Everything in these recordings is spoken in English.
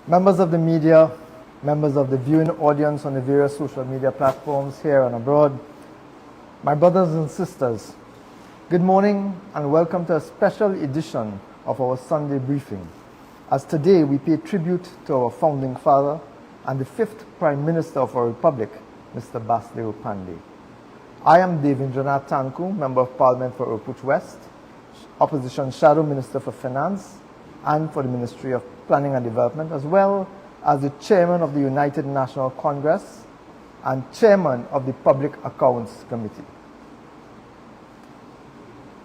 Members of the media, members of the viewing audience on the various social media platforms here and abroad, my brothers and sisters, good morning and welcome to a special edition of our Sunday briefing, as today we pay tribute to our founding father and the fifth Prime Minister of our Republic, Mr. Basdeo Panday. I am Davindranath Tancoo, Member of Parliament for Urpuch West, Opposition Shadow Minister for Finance and for the Ministry of Planning and Development, as well as the Chairman of the United National Congress and Chairman of the Public Accounts Committee.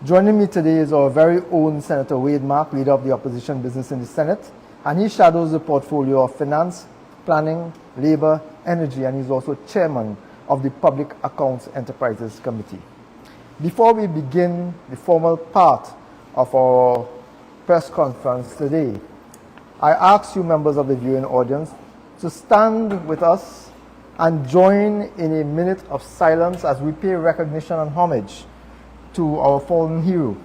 Joining me today is our very own Senator Wade Mark, Leader of the Opposition Business in the Senate, and he shadows the portfolio of Finance, Planning, Labor, Energy, and he's also Chairman of the Public Accounts Enterprises Committee. Before we begin the formal part of our press conference today, I ask you members of the viewing audience to stand with us and join in a minute of silence as we pay recognition and homage to our fallen hero,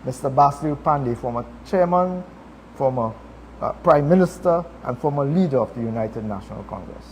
Mr. Basdeo Panday, former Chairman, former Prime Minister, and former Leader of the United National Congress.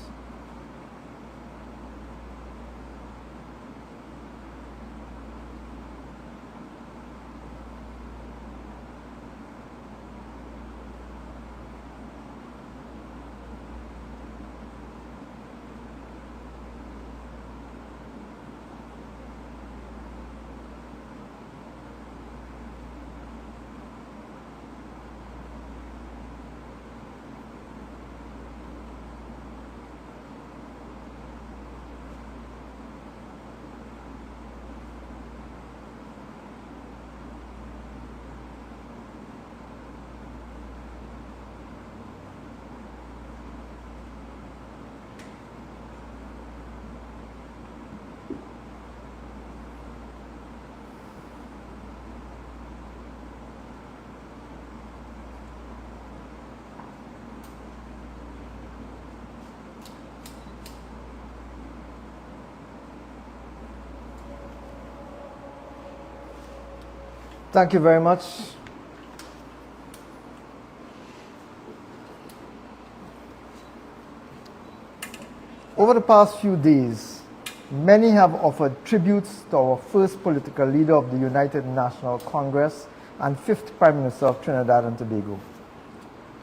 Thank you very much. Over the past few days, many have offered tributes to our first political leader of the United National Congress and fifth Prime Minister of Trinidad and Tobago.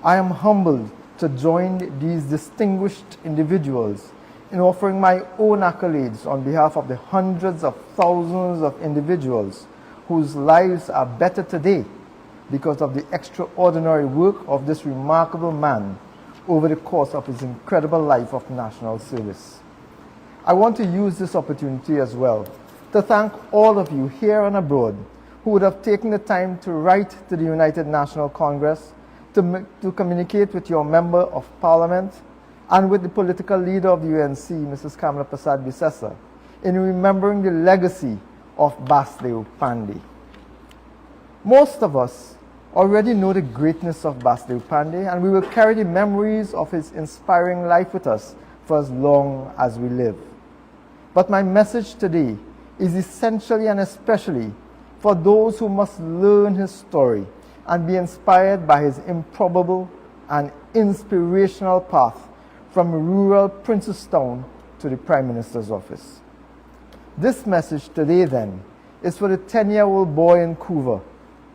I am humbled to join these distinguished individuals in offering my own accolades on behalf of the hundreds of thousands of individuals whose lives are better today because of the extraordinary work of this remarkable man over the course of his incredible life of national service. I want to use this opportunity as well to thank all of you here and abroad who would have taken the time to write to the United National Congress, to communicate with your Member of Parliament and with the political leader of the UNC, Mrs. Kamala Persad-Bissessar, in remembering the legacy of Basdeo Panday. Most of us already know the greatness of Basdeo Panday, and we will carry the memories of his inspiring life with us for as long as we live. But my message today is essentially and especially for those who must learn his story and be inspired by his improbable and inspirational path from rural Princestown to the Prime Minister's office. This message today, then, is for the 10-year-old boy in Couva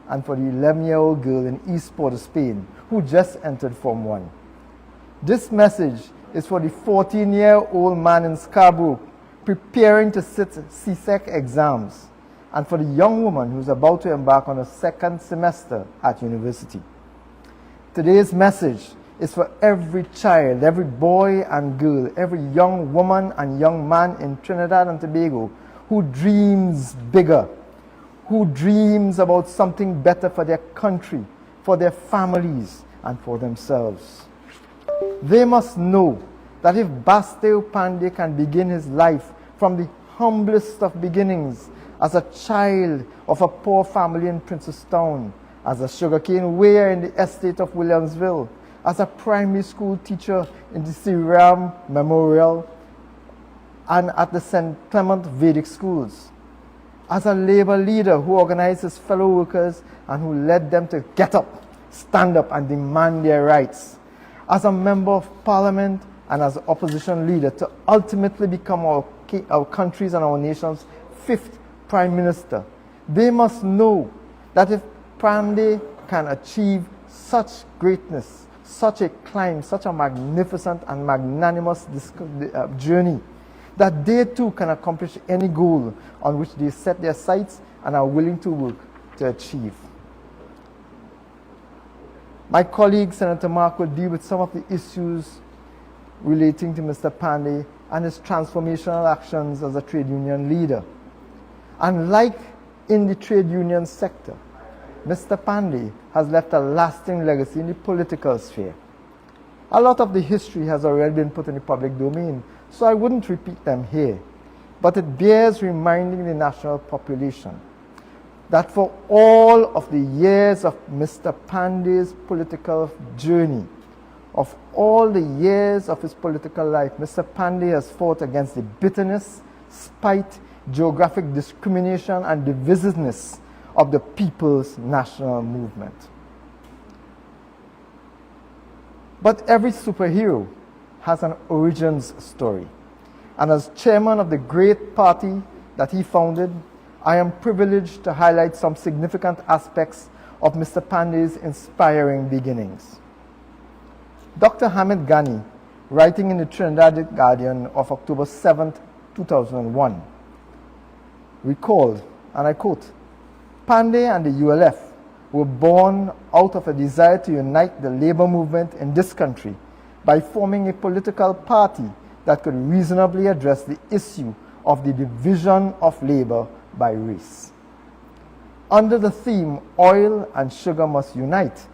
and for the 11-year-old girl in East Port of Spain who just entered Form 1. This message is for the 14-year-old man in Scarborough preparing to sit CSEC exams and for the young woman who's about to embark on a second semester at university. Today's message is for every child, every boy and girl, every young woman and young man in Trinidad and Tobago who dreams bigger, who dreams about something better for their country, for their families, and for themselves. They must know that if Basdeo Panday can begin his life from the humblest of beginnings as a child of a poor family in Princestown, as a sugarcane weigher in the estate of Williamsville, as a primary school teacher in the Siram Memorial and at the St. Clement Vedic schools, as a labor leader who organized his fellow workers and who led them to get up, stand up and demand their rights, as a member of parliament and as opposition leader to ultimately become our country's and our nation's fifth prime minister, they must know that if Panday can achieve such greatness, such a climb, such a magnificent and magnanimous journey, that they too can accomplish any goal on which they set their sights and are willing to work to achieve. My colleague, Senator Mark, will deal with some of the issues relating to Mr. Panday and his transformational actions as a trade union leader. And like in the trade union sector, Mr. Panday has left a lasting legacy in the political sphere. A lot of the history has already been put in the public domain, so I wouldn't repeat them here. But it bears reminding the national population that for all of the years of Mr. Panday's political journey, of all the years of his political life, Mr. Panday has fought against the bitterness, spite, geographic discrimination, and divisiveness of the People's National Movement. But every superhero has an origins story. And as chairman of the great party that he founded, I am privileged to highlight some significant aspects of Mr. Panday's inspiring beginnings. Dr. Hamid Ghani, writing in the Trinidad Guardian of October 7, 2001, recalled, and I quote, "Panday and the ULF were born out of a desire to unite the labor movement in this country by forming a political party that could reasonably address the issue of the division of labor by race. Under the theme, Oil and Sugar Must Unite,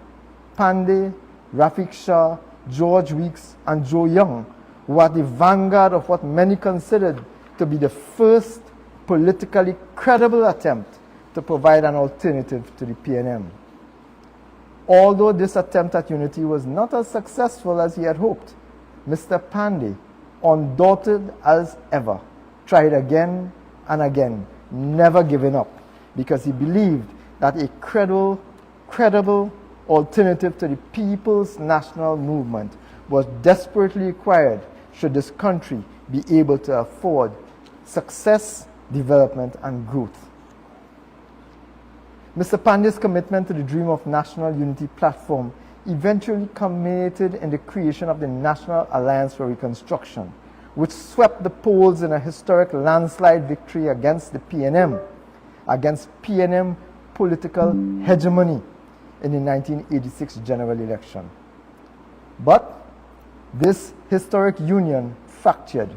Panday, Rafiq Shah, George Weeks, and Joe Young were at the vanguard of what many considered to be the first politically credible attempt to provide an alternative to the PNM. Although this attempt at unity was not as successful as he had hoped, Mr. Panday, undaunted as ever, tried again and again, never giving up, because he believed that a credible alternative to the People's National Movement was desperately required should this country be able to afford success, development, and growth. Mr. Panday's commitment to the Dream of National Unity platform eventually culminated in the creation of the National Alliance for Reconstruction, which swept the polls in a historic landslide victory against the PNM, against PNM political hegemony in the 1986 general election. But this historic union fractured,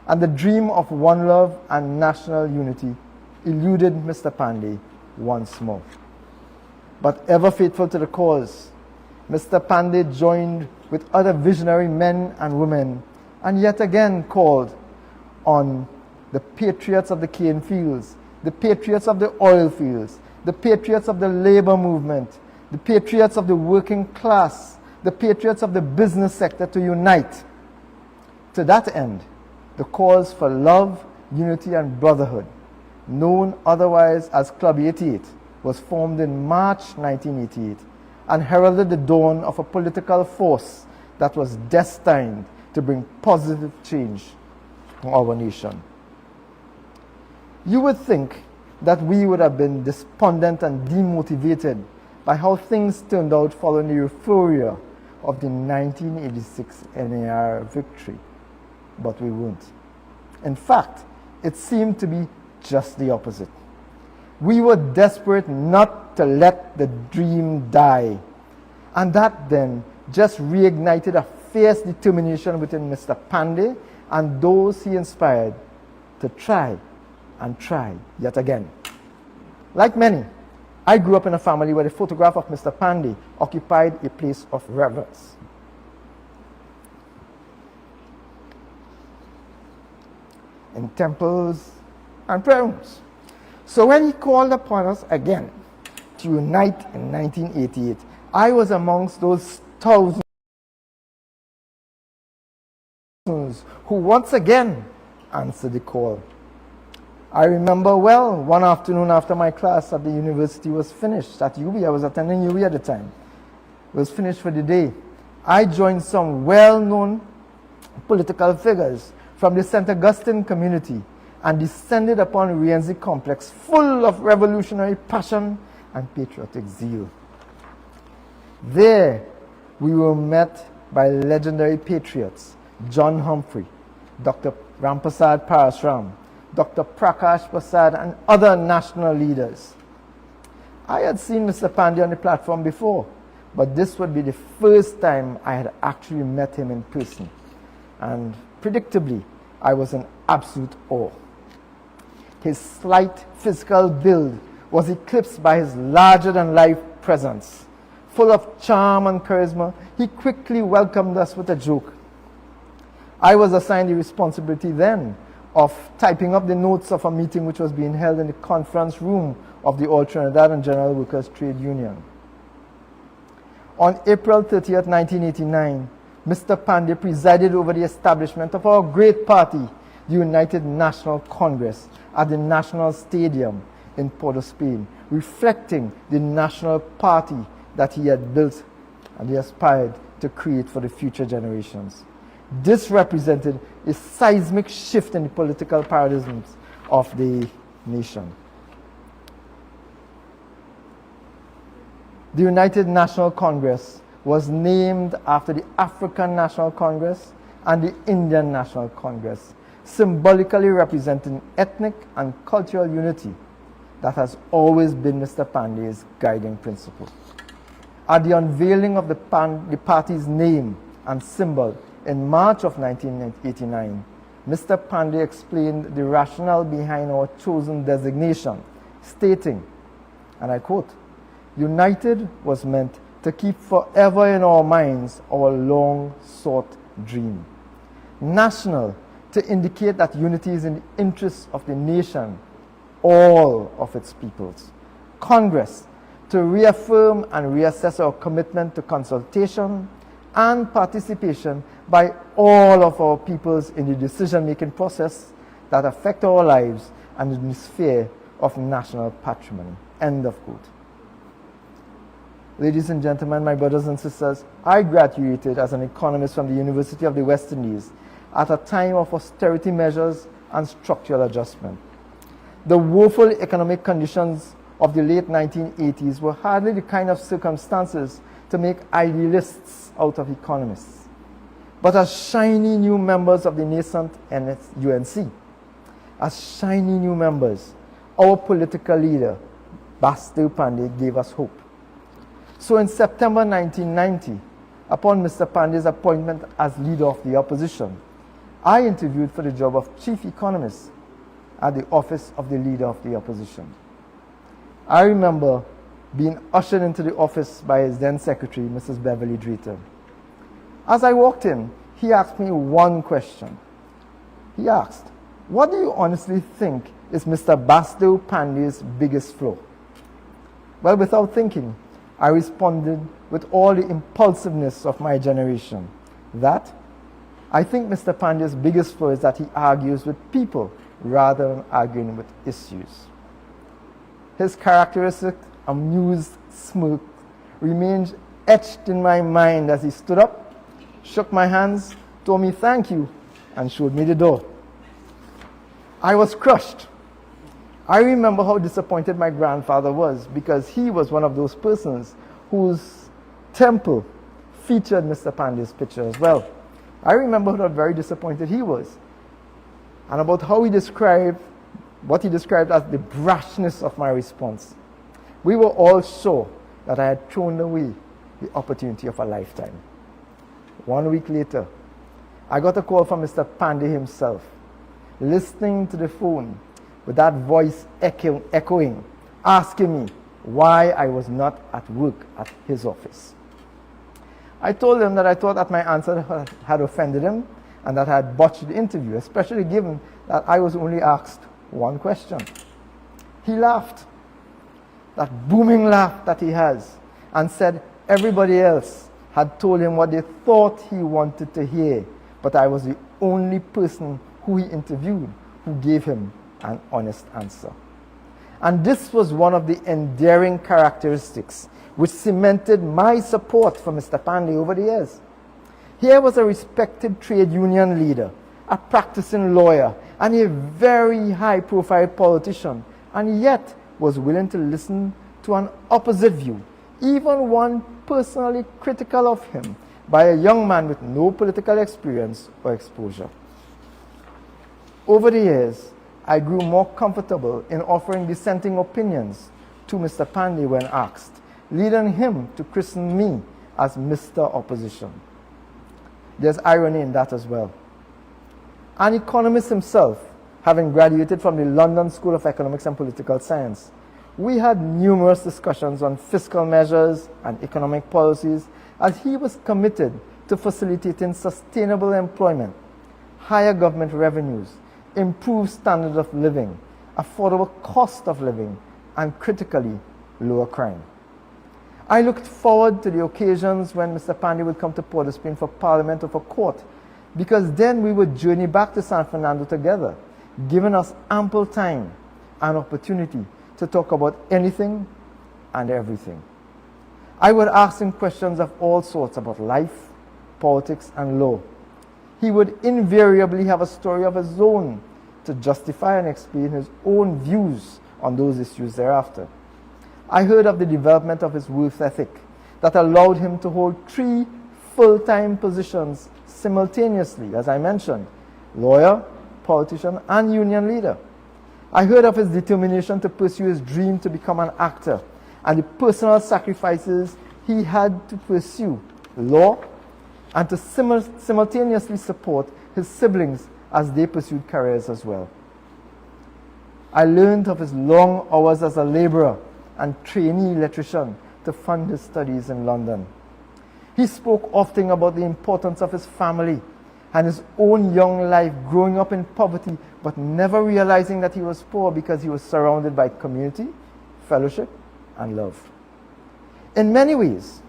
and the dream of one love and national unity eluded Mr. Panday once more. But ever faithful to the cause, Mr. Panday joined with other visionary men and women and yet again called on the patriots of the cane fields, the patriots of the oil fields, the patriots of the labor movement, the patriots of the working class, the patriots of the business sector to unite. To that end, the cause for love, unity, and brotherhood, known otherwise as Club 88, was formed in March 1988 and heralded the dawn of a political force that was destined to bring positive change to our nation. You would think that we would have been despondent and demotivated by how things turned out following the euphoria of the 1986 NAR victory, but we weren't. In fact, it seemed to be just the opposite. We were desperate not to let the dream die, and that then just reignited a fierce determination within Mr. Panday and those he inspired to try and try yet again. Like many, I grew up in a family where the photograph of Mr. Panday occupied a place of reverence. In temples and prayer rooms. So when he called upon us again to unite in 1988, I was amongst those thousands who once again answered the call. I remember well, one afternoon after my class at the university was finished, at UB, I was attending UB at the time, was finished for the day. I joined some well-known political figures from the St. Augustine community and descended upon Rienzi complex full of revolutionary passion and patriotic zeal. There, we were met by legendary patriots John Humphrey, Dr. Ramprasad Parasram, Dr. Prakash Prasad, and other national leaders. I had seen Mr. Panday on the platform before, but this would be the first time I had actually met him in person. And predictably, I was in absolute awe. His slight physical build was eclipsed by his larger-than-life presence. Full of charm and charisma, he quickly welcomed us with a joke. I was assigned the responsibility then of typing up the notes of a meeting which was being held in the conference room of the All Trinidad and General Workers Trade Union. On April 30th, 1989, Mr. Panday presided over the establishment of our great party, the United National Congress, at the National Stadium in Port of Spain, reflecting the national party that he had built and he aspired to create for the future generations. This represented a seismic shift in the political paradigms of the nation. The United National Congress was named after the African National Congress and the Indian National Congress, symbolically representing ethnic and cultural unity that has always been Mr. Panday's guiding principle. At the unveiling of the party's name and symbol in March of 1989, Mr. Panday explained the rationale behind our chosen designation, stating, and I quote, "United was meant to keep forever in our minds our long-sought dream. National, to indicate that unity is in the interests of the nation, all of its peoples. Congress, to reaffirm and reassess our commitment to consultation and participation by all of our peoples in the decision-making process that affect our lives and in the sphere of national patrimony." End of quote. Ladies and gentlemen, my brothers and sisters, I graduated as an economist from the University of the West Indies at a time of austerity measures and structural adjustment. The woeful economic conditions of the late 1980s were hardly the kind of circumstances to make idealists out of economists. But as shiny new members of the nascent UNC, as shiny new members, our political leader, Basdeo Panday, gave us hope. So in September 1990, upon Mr. Panday's appointment as leader of the opposition, I interviewed for the job of chief economist at the office of the leader of the opposition. I remember being ushered into the office by his then secretary, Mrs. Beverly Drayton. As I walked in, he asked me one question. He asked, "What do you honestly think is Mr. Basdeo Panday's biggest flaw?" Well, without thinking, I responded with all the impulsiveness of my generation that I think Mr. Panday's biggest flaw is that he argues with people rather than arguing with issues. His characteristic amused smirk remained etched in my mind as he stood up, shook my hands, told me thank you, and showed me the door. I was crushed. I remember how disappointed my grandfather was because he was one of those persons whose temple featured Mr. Panday's picture as well. I remember how very disappointed he was and about how he described what he described as the brashness of my response. We were all sure that I had thrown away the opportunity of a lifetime. 1 week later, I got a call from Mr. Panday himself, listening to the phone with that voice echoing, asking me why I was not at work at his office. I told him that I thought that my answer had offended him and that I had botched the interview, especially given that I was only asked one question. He laughed, that booming laugh that he has, and said everybody else had told him what they thought he wanted to hear, but I was the only person who he interviewed who gave him an honest answer. And this was one of the endearing characteristics which cemented my support for Mr. Panday over the years. Here was a respected trade union leader, a practicing lawyer, and a very high-profile politician, and yet was willing to listen to an opposite view, even one personally critical of him, by a young man with no political experience or exposure. Over the years, I grew more comfortable in offering dissenting opinions to Mr. Panday when asked, leading him to christen me as Mr. Opposition. There's irony in that as well. An economist himself, having graduated from the London School of Economics and Political Science, we had numerous discussions on fiscal measures and economic policies, as he was committed to facilitating sustainable employment, higher government revenues, improved standard of living, affordable cost of living, and critically, lower crime. I looked forward to the occasions when Mr. Panday would come to Port of Spain for Parliament or for court, because then we would journey back to San Fernando together, giving us ample time and opportunity to talk about anything and everything. I would ask him questions of all sorts about life, politics, and law. He would invariably have a story of his own to justify and explain his own views on those issues thereafter. I heard of the development of his work ethic that allowed him to hold 3 full-time positions simultaneously, as I mentioned, lawyer, politician, and union leader. I heard of his determination to pursue his dream to become an actor and the personal sacrifices he had to pursue law and to simultaneously support his siblings as they pursued careers as well. I learned of his long hours as a laborer and trainee electrician to fund his studies in London. He spoke often about the importance of his family and his own young life growing up in poverty, but never realizing that he was poor because he was surrounded by community, fellowship, and love. In many ways,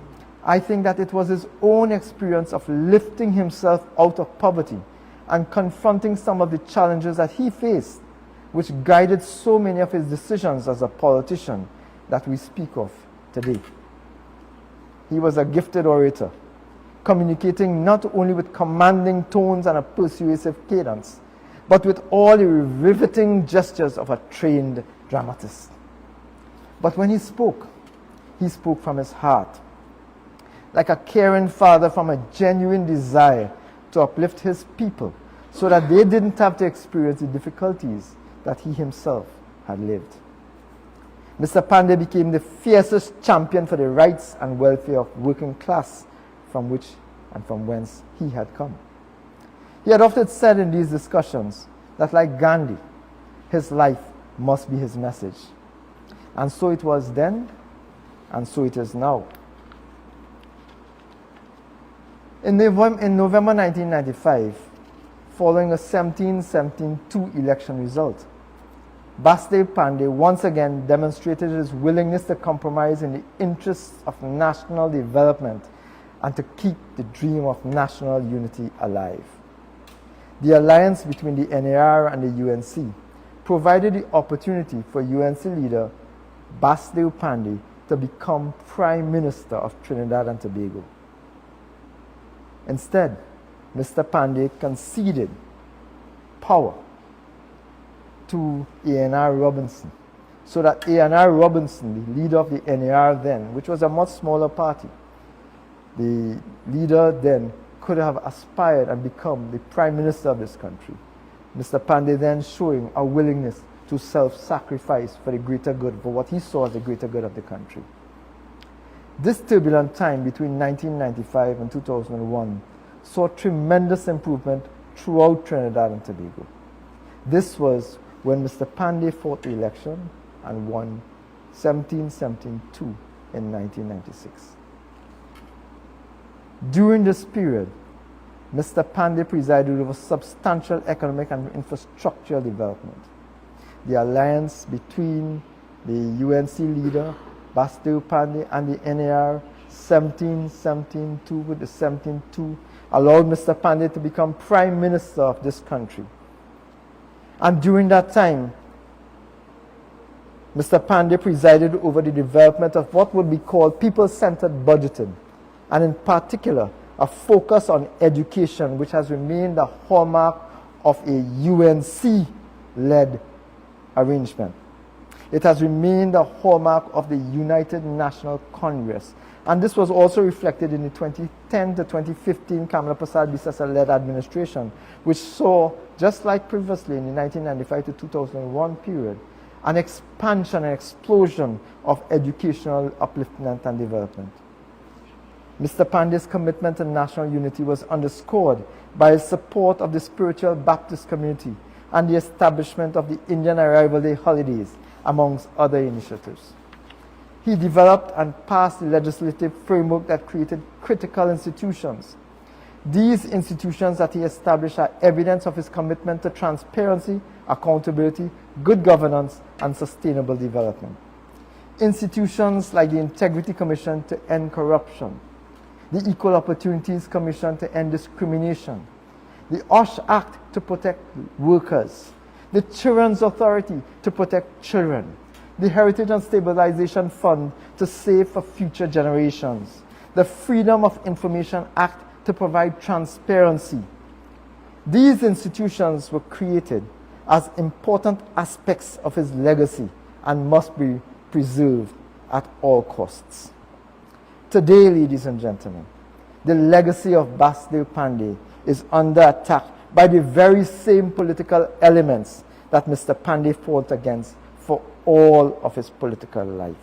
I think that it was his own experience of lifting himself out of poverty and confronting some of the challenges that he faced, which guided so many of his decisions as a politician that we speak of today. He was a gifted orator, communicating not only with commanding tones and a persuasive cadence, but with all the riveting gestures of a trained dramatist. But when he spoke from his heart, like a caring father from a genuine desire to uplift his people so that they didn't have to experience the difficulties that he himself had lived. Mr. Panday became the fiercest champion for the rights and welfare of working class from which and from whence he had come. He had often said in these discussions that, like Gandhi, his life must be his message. And so it was then, and so it is now. In November 1995, following a 17-17-2 election result, Basdeo Panday once again demonstrated his willingness to compromise in the interests of national development and to keep the dream of national unity alive. The alliance between the NAR and the UNC provided the opportunity for UNC leader Basdeo Panday to become Prime Minister of Trinidad and Tobago. Instead, Mr. Panday conceded power to A.N.R. Robinson, so that A.N.R. Robinson, the leader of the NAR then, which was a much smaller party, the leader then could have aspired and become the Prime Minister of this country. Mr. Panday then showing a willingness to self-sacrifice for the greater good, for what he saw as the greater good of the country. This turbulent time between 1995 and 2001 saw tremendous improvement throughout Trinidad and Tobago. This was when Mr. Panday fought the election and won 17-17-2 in 1996. During this period, Mr. Panday presided over substantial economic and infrastructural development. The alliance between the UNC leader, Basdeo Panday, and the NAR, 17-17-2 with the 17-2, allowed Mr. Panday to become Prime Minister of this country. And during that time, Mr. Panday presided over the development of what would be called people-centered budgeting, and in particular, a focus on education, which has remained the hallmark of a UNC-led arrangement. It has remained the hallmark of the United National Congress. And this was also reflected in the 2010 to 2015 Kamala Persad-Bissessar-led administration, which saw, just like previously in the 1995 to 2001 period, an expansion and explosion of educational upliftment and development. Mr. Panday's commitment to national unity was underscored by his support of the spiritual Baptist community and the establishment of the Indian Arrival Day holidays, amongst other initiatives. He developed and passed the legislative framework that created critical institutions. These institutions that he established are evidence of his commitment to transparency, accountability, good governance, and sustainable development. Institutions like the Integrity Commission to end corruption, the Equal Opportunities Commission to end discrimination, the OSH Act to protect workers, the Children's Authority to protect children, the Heritage and Stabilization Fund to save for future generations, the Freedom of Information Act to provide transparency. These institutions were created as important aspects of his legacy and must be preserved at all costs. Today, ladies and gentlemen, the legacy of Basdeo Panday is under attack by the very same political elements that Mr. Panday fought against for all of his political life.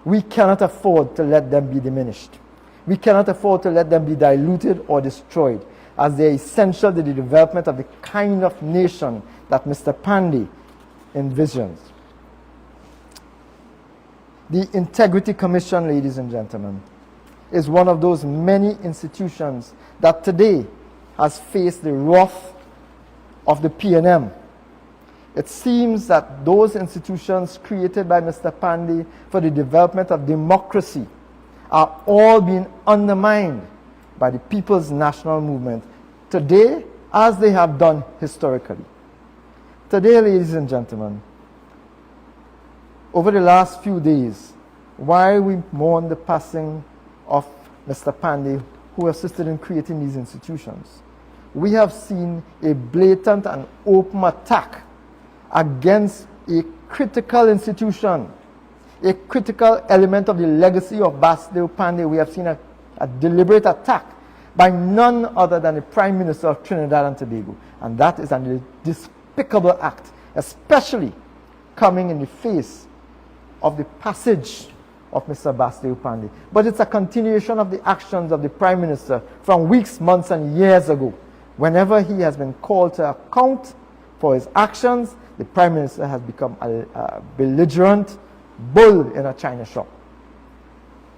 We cannot afford to let them be diminished. We cannot afford to let them be diluted or destroyed, as they are essential to the development of the kind of nation that Mr. Panday envisions. The Integrity Commission, ladies and gentlemen, is one of those many institutions that today has faced the wrath of the PNM. It seems that those institutions created by Mr. Panday for the development of democracy are all being undermined by the People's National Movement today, as they have done historically. Today, ladies and gentlemen, over the last few days, while we mourn the passing of Mr. Panday, who assisted in creating these institutions, we have seen a blatant and open attack against a critical institution, a critical element of the legacy of Basdeo Panday. We have seen a deliberate attack by none other than the Prime Minister of Trinidad and Tobago. And that is a despicable act, especially coming in the face of the passage of Mr. Basdeo Panday. But it's a continuation of the actions of the Prime Minister from weeks, months, and years ago. Whenever he has been called to account for his actions, the Prime Minister has become a belligerent bull in a china shop.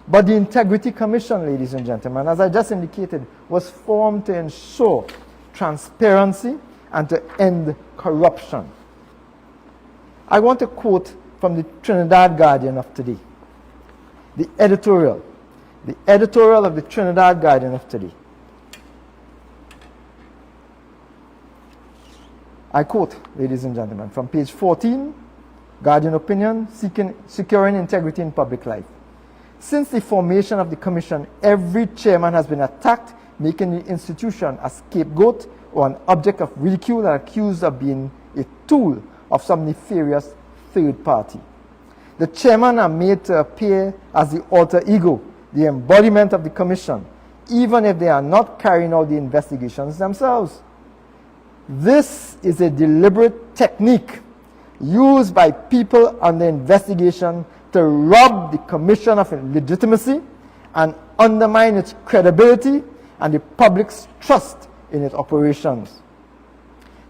But the Integrity Commission, ladies and gentlemen, as I just indicated, was formed to ensure transparency and to end corruption. I want to quote from the Trinidad Guardian of today, the editorial of the Trinidad Guardian of today. I quote, ladies and gentlemen, from page 14, Guardian Opinion, Securing Integrity in Public Life. Since the formation of the Commission, every chairman has been attacked, making the institution a scapegoat or an object of ridicule and accused of being a tool of some nefarious third party. The chairman are made to appear as the alter ego, the embodiment of the Commission, even if they are not carrying out the investigations themselves. This is a deliberate technique used by people under investigation to rob the Commission of legitimacy and undermine its credibility and the public's trust in its operations.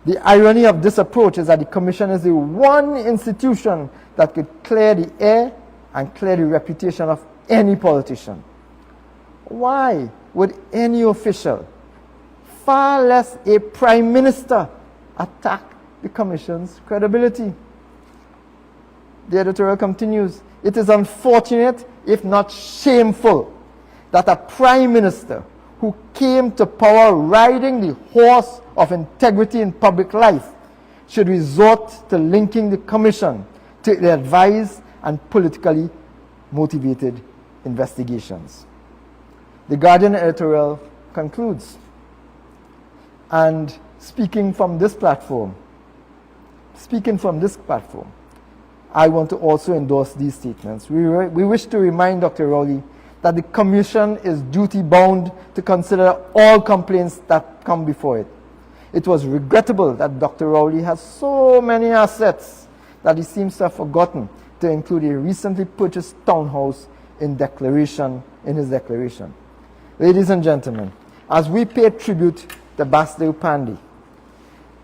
The irony of this approach is that the Commission is the one institution that could clear the air and clear the reputation of any politician. Why would any official, far less a Prime Minister, attack the Commission's credibility? The editorial continues, it is unfortunate, if not shameful, that a Prime Minister who came to power riding the horse of integrity in public life should resort to linking the Commission to ill-advised and politically motivated investigations. The Guardian editorial concludes, and speaking from this platform, I want to also endorse these statements. We wish to remind Dr. Rowley that the Commission is duty-bound to consider all complaints that come before it. It was regrettable that Dr. Rowley has so many assets that he seems to have forgotten to include a recently purchased townhouse in his declaration. Ladies and gentlemen, as we pay tribute to Basdeo Panday,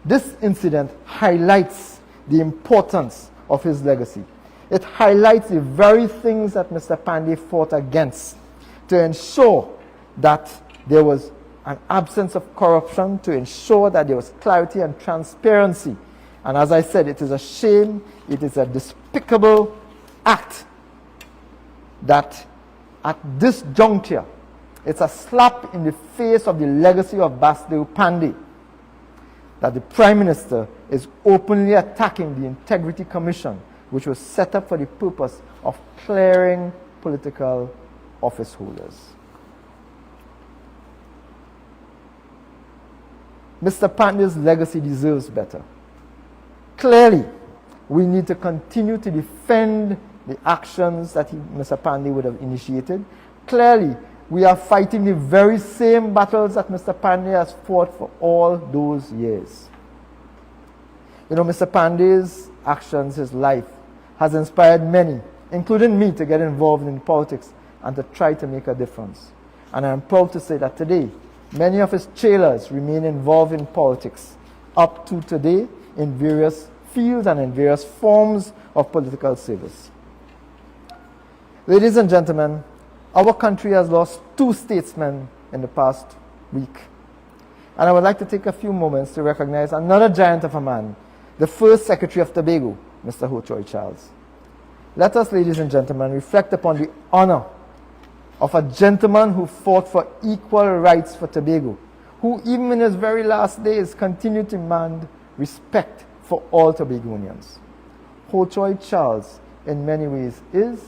this incident highlights the importance of his legacy. It highlights the very things that Mr. Panday fought against to ensure that there was an absence of corruption, to ensure that there was clarity and transparency. And as I said, it is a shame, it is a despicable act that at this juncture, it's a slap in the face of the legacy of Basdeo Panday that the Prime Minister is openly attacking the Integrity Commission, which was set up for the purpose of clearing political office holders. Mr. Panday's legacy deserves better. Clearly, we need to continue to defend the actions that Mr. Panday would have initiated. Clearly, we are fighting the very same battles that Mr. Panday has fought for all those years. You know, Mr. Panday's actions, his life, has inspired many, including me, to get involved in politics and to try to make a difference. And I am proud to say that today, many of his jailers remain involved in politics up to today in various fields and in various forms of political service. Ladies and gentlemen, our country has lost 2 statesmen in the past week. And I would like to take a few moments to recognize another giant of a man, the first Secretary of Tobago, Mr. Ho Choy Charles. Let us, ladies and gentlemen, reflect upon the honor of a gentleman who fought for equal rights for Tobago, who even in his very last days continued to demand respect for all Tobagonians. Ho Choy Charles, in many ways, is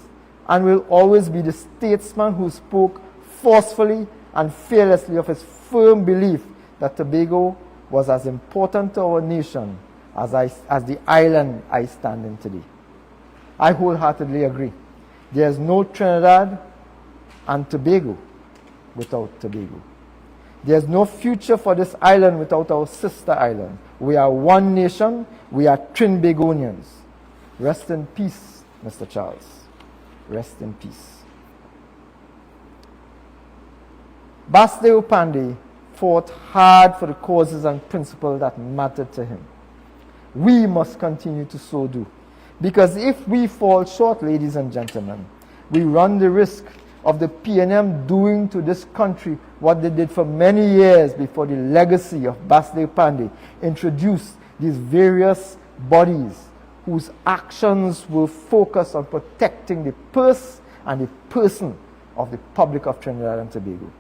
and will always be the statesman who spoke forcefully and fearlessly of his firm belief that Tobago was as important to our nation as the island I stand in today. I wholeheartedly agree. There is no Trinidad and Tobago without Tobago. There is no future for this island without our sister island. We are one nation. We are Trinbagonians. Rest in peace, Mr. Charles. Rest in peace. Basdeo Panday fought hard for the causes and principles that mattered to him. We must continue to so do. Because if we fall short, ladies and gentlemen, we run the risk of the PNM doing to this country what they did for many years before the legacy of Basdeo Panday introduced these various bodies whose actions will focus on protecting the purse and the person of the public of Trinidad and Tobago.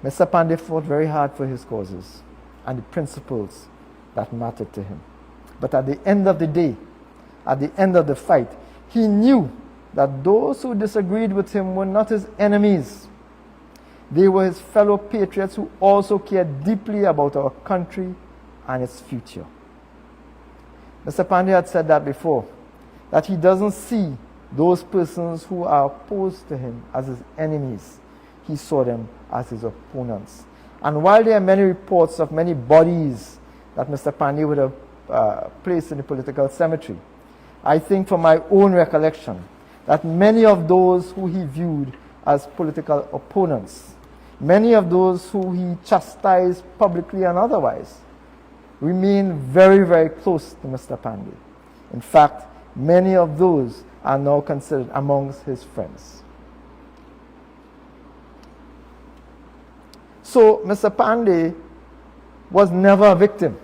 Mr. Panday fought very hard for his causes and the principles that mattered to him. But at the end of the day, at the end of the fight, he knew that those who disagreed with him were not his enemies. They were his fellow patriots who also cared deeply about our country and its future. Mr. Panday had said that before, that he doesn't see those persons who are opposed to him as his enemies. He saw them as his opponents. And while there are many reports of many bodies that Mr. Panday would have placed in the political cemetery, I think from my own recollection that many of those who he viewed as political opponents, many of those who he chastised publicly and otherwise, remain very, very close to Mr. Panday. In fact, many of those are now considered amongst his friends. So Mr. Panday was never a victim.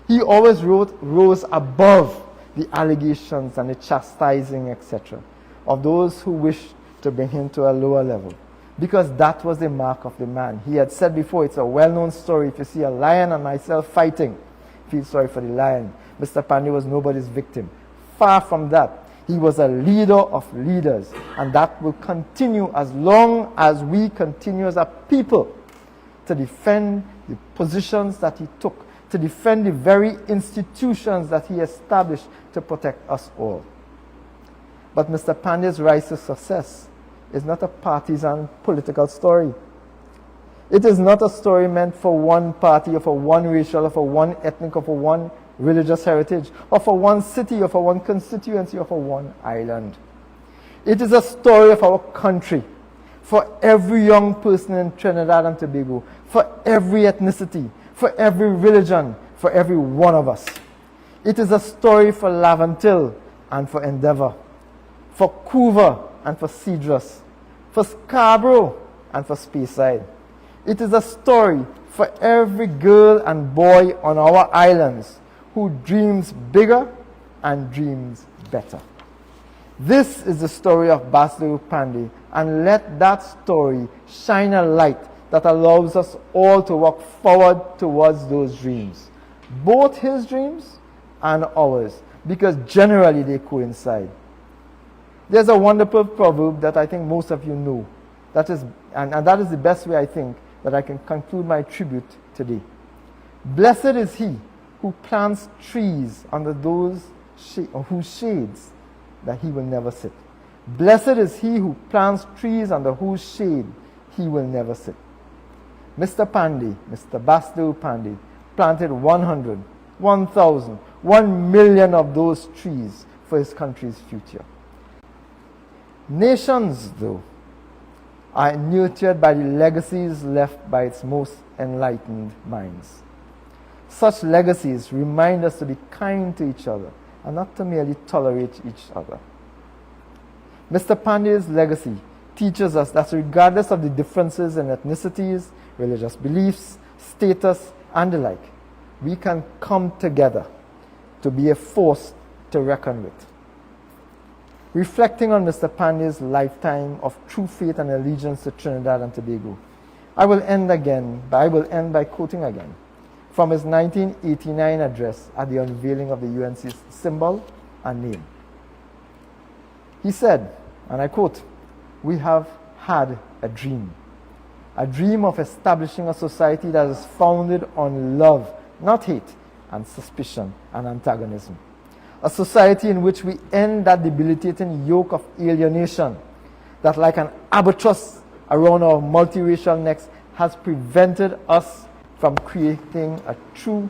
He always rose above the allegations and the chastising, etc., of those who wished to bring him to a lower level, because that was the mark of the man. He had said before, it's a well-known story, if you see a lion and myself fighting, feel sorry for the lion. Mr. Panday was nobody's victim. Far from that. He was a leader of leaders, and that will continue as long as we continue as a people to defend the positions that he took, to defend the very institutions that he established to protect us all. But Mr. Panday's rise to success is not a partisan political story. It is not a story meant for one party or for one racial or for one ethnic or for one religious heritage or for one city or for one constituency or for one island. It is a story of our country, for every young person in Trinidad and Tobago, for every ethnicity, for every religion, for every one of us. It is a story for Laventille and for Endeavour, for Couva and for Cedrus, for Scarborough and for Speyside. It is a story for every girl and boy on our islands who dreams bigger and dreams better. This is the story of Basdeo Panday, and let that story shine a light that allows us all to walk forward towards those dreams, both his dreams and ours, because generally they coincide. There's a wonderful proverb that I think most of you know, that is the best way I think that I can conclude my tribute today. Blessed is he who plants trees under those whose shades that he will never sit. Blessed is he who plants trees under whose shade he will never sit. Mr. Panday, Mr. Basdeo Panday, planted 100, 1,000, 1 million of those trees for his country's future. Nations, though, are nurtured by the legacies left by its most enlightened minds. Such legacies remind us to be kind to each other and not to merely tolerate each other. Mr. Panday's legacy teaches us that regardless of the differences in ethnicities, religious beliefs, status, and the like, we can come together to be a force to reckon with. Reflecting on Mr. Panday's lifetime of true faith and allegiance to Trinidad and Tobago, I will end by quoting again from his 1989 address at the unveiling of the UNC's symbol and name. He said, and I quote, "We have had a dream of establishing a society that is founded on love, not hate, and suspicion and antagonism. A society in which we end that debilitating yoke of alienation that, like an albatross around our multiracial necks, has prevented us from creating a true,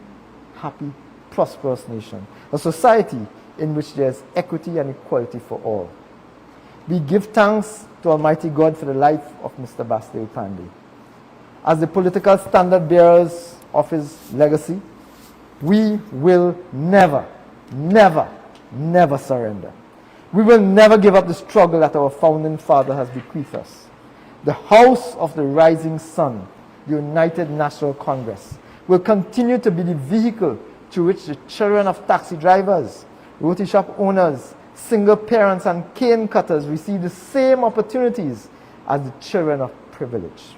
happy, prosperous nation. A society in which there is equity and equality for all." We give thanks to Almighty God for the life of Mr. Basdeo Panday. As the political standard bearers of his legacy, we will never, never, never surrender. We will never give up the struggle that our founding father has bequeathed us. The House of the Rising Sun, the United National Congress, will continue to be the vehicle through which the children of taxi drivers, roti shop owners, single parents, and cane cutters receive the same opportunities as the children of privilege.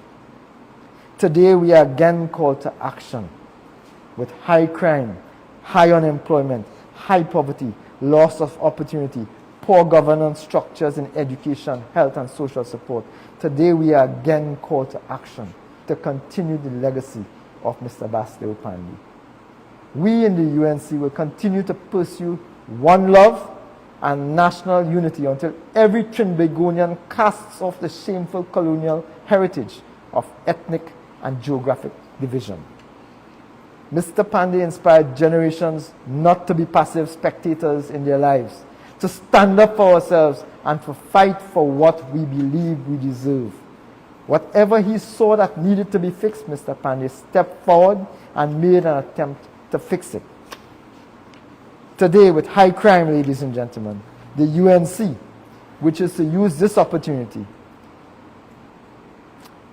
Today we are again called to action. With high crime, high unemployment, high poverty, loss of opportunity, poor governance structures in education, health, and social support, today we are again called to action to continue the legacy of Mr. Basdeo Panday. We in the UNC will continue to pursue one love and national unity until every Trinbagonian casts off the shameful colonial heritage of ethnic and geographic division. Mr. Panday inspired generations not to be passive spectators in their lives, to stand up for ourselves and to fight for what we believe we deserve. Whatever he saw that needed to be fixed, Mr. Panday stepped forward and made an attempt to fix it. Today, with high crime, ladies and gentlemen, the UNC, which is to use this opportunity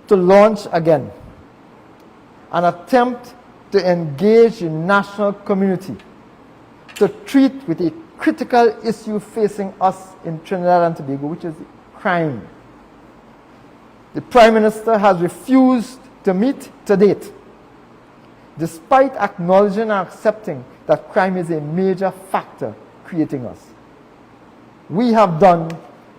to launch again an attempt to engage the national community to treat with a critical issue facing us in Trinidad and Tobago, which is crime. The Prime Minister has refused to meet to date, despite acknowledging and accepting that crime is a major factor creating us. We have done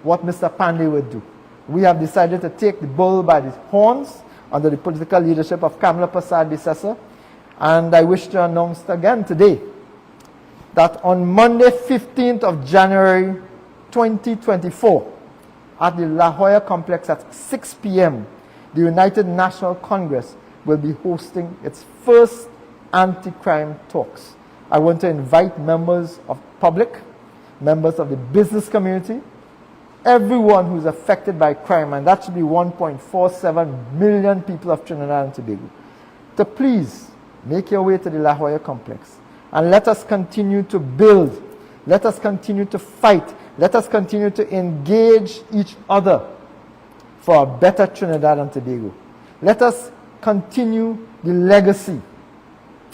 what Mr. Panday would do. We have decided to take the bull by the horns under the political leadership of Kamla Persad-Bissessar. And I wish to announce again today that on Monday, 15th of January 2024, at the La Jolla complex at 6 p.m., the United National Congress will be hosting its first anti-crime talks. I want to invite members of the public, members of the business community, everyone who's affected by crime, and that should be 1.47 million people of Trinidad and Tobago, to please make your way to the La Jolla complex and let us continue to build, let us continue to fight, let us continue to engage each other for a better Trinidad and Tobago. Let us continue the legacy.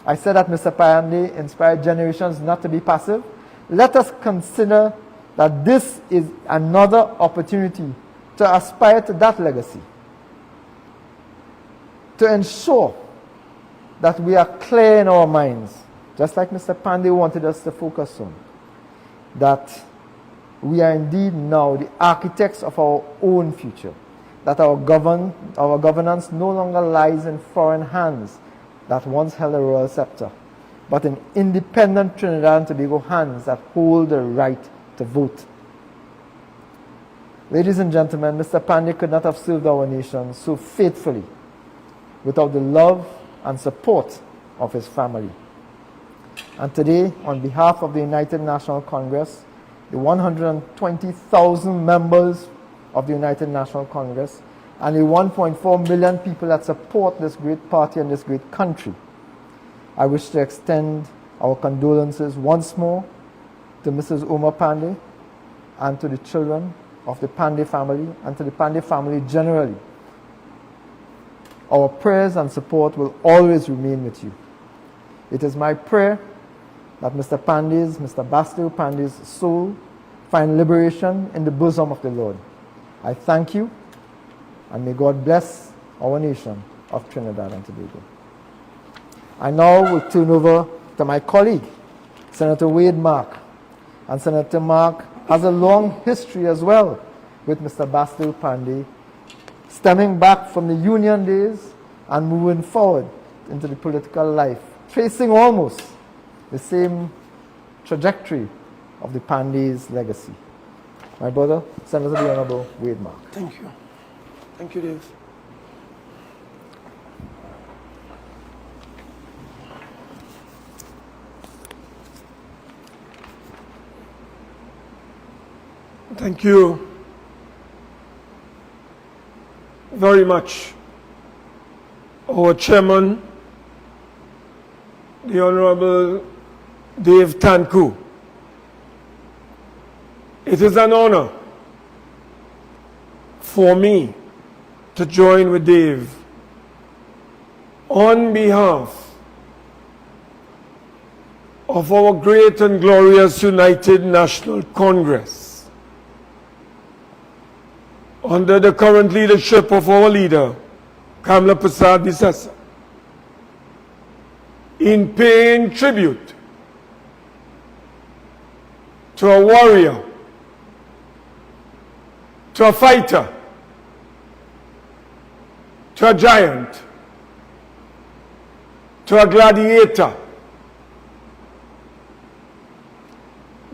I said that Mr. Panday inspired generations not to be passive. Let us consider that this is another opportunity to aspire to that legacy, to ensure that we are clear in our minds, just like Mr. Panday wanted us to focus on, that we are indeed now the architects of our own future, that our governance no longer lies in foreign hands that once held a royal scepter, but in independent Trinidad and Tobago hands that hold the right to vote. Ladies and gentlemen, Mr. Panday could not have served our nation so faithfully without the love and support of his family. And today, on behalf of the United National Congress, the 120,000 members of the United National Congress, and the 1.4 million people that support this great party and this great country, I wish to extend our condolences once more to Mrs. Uma Panday and to the children of the Panday family and to the Panday family generally. Our prayers and support will always remain with you. It is my prayer that Mr. Basdeo Panday's soul find liberation in the bosom of the Lord. I thank you, and may God bless our nation of Trinidad and Tobago. I now will turn over to my colleague, Senator Wade Mark. And Senator Mark has a long history as well with Mr. Basdeo Panday, stemming back from the Union days and moving forward into the political life, tracing almost the same trajectory of the Panday's legacy. My brother, Senator the Honorable Wade Mark. Thank you. Thank you, Dave. Thank you very much, our chairman, the Honorable Dave Tancoo. It is an honor for me to join with Dave on behalf of our great and glorious United National Congress, under the current leadership of our leader, Kamla Persad-Bissessar, in paying tribute to a warrior, to a fighter, to a giant, to a gladiator,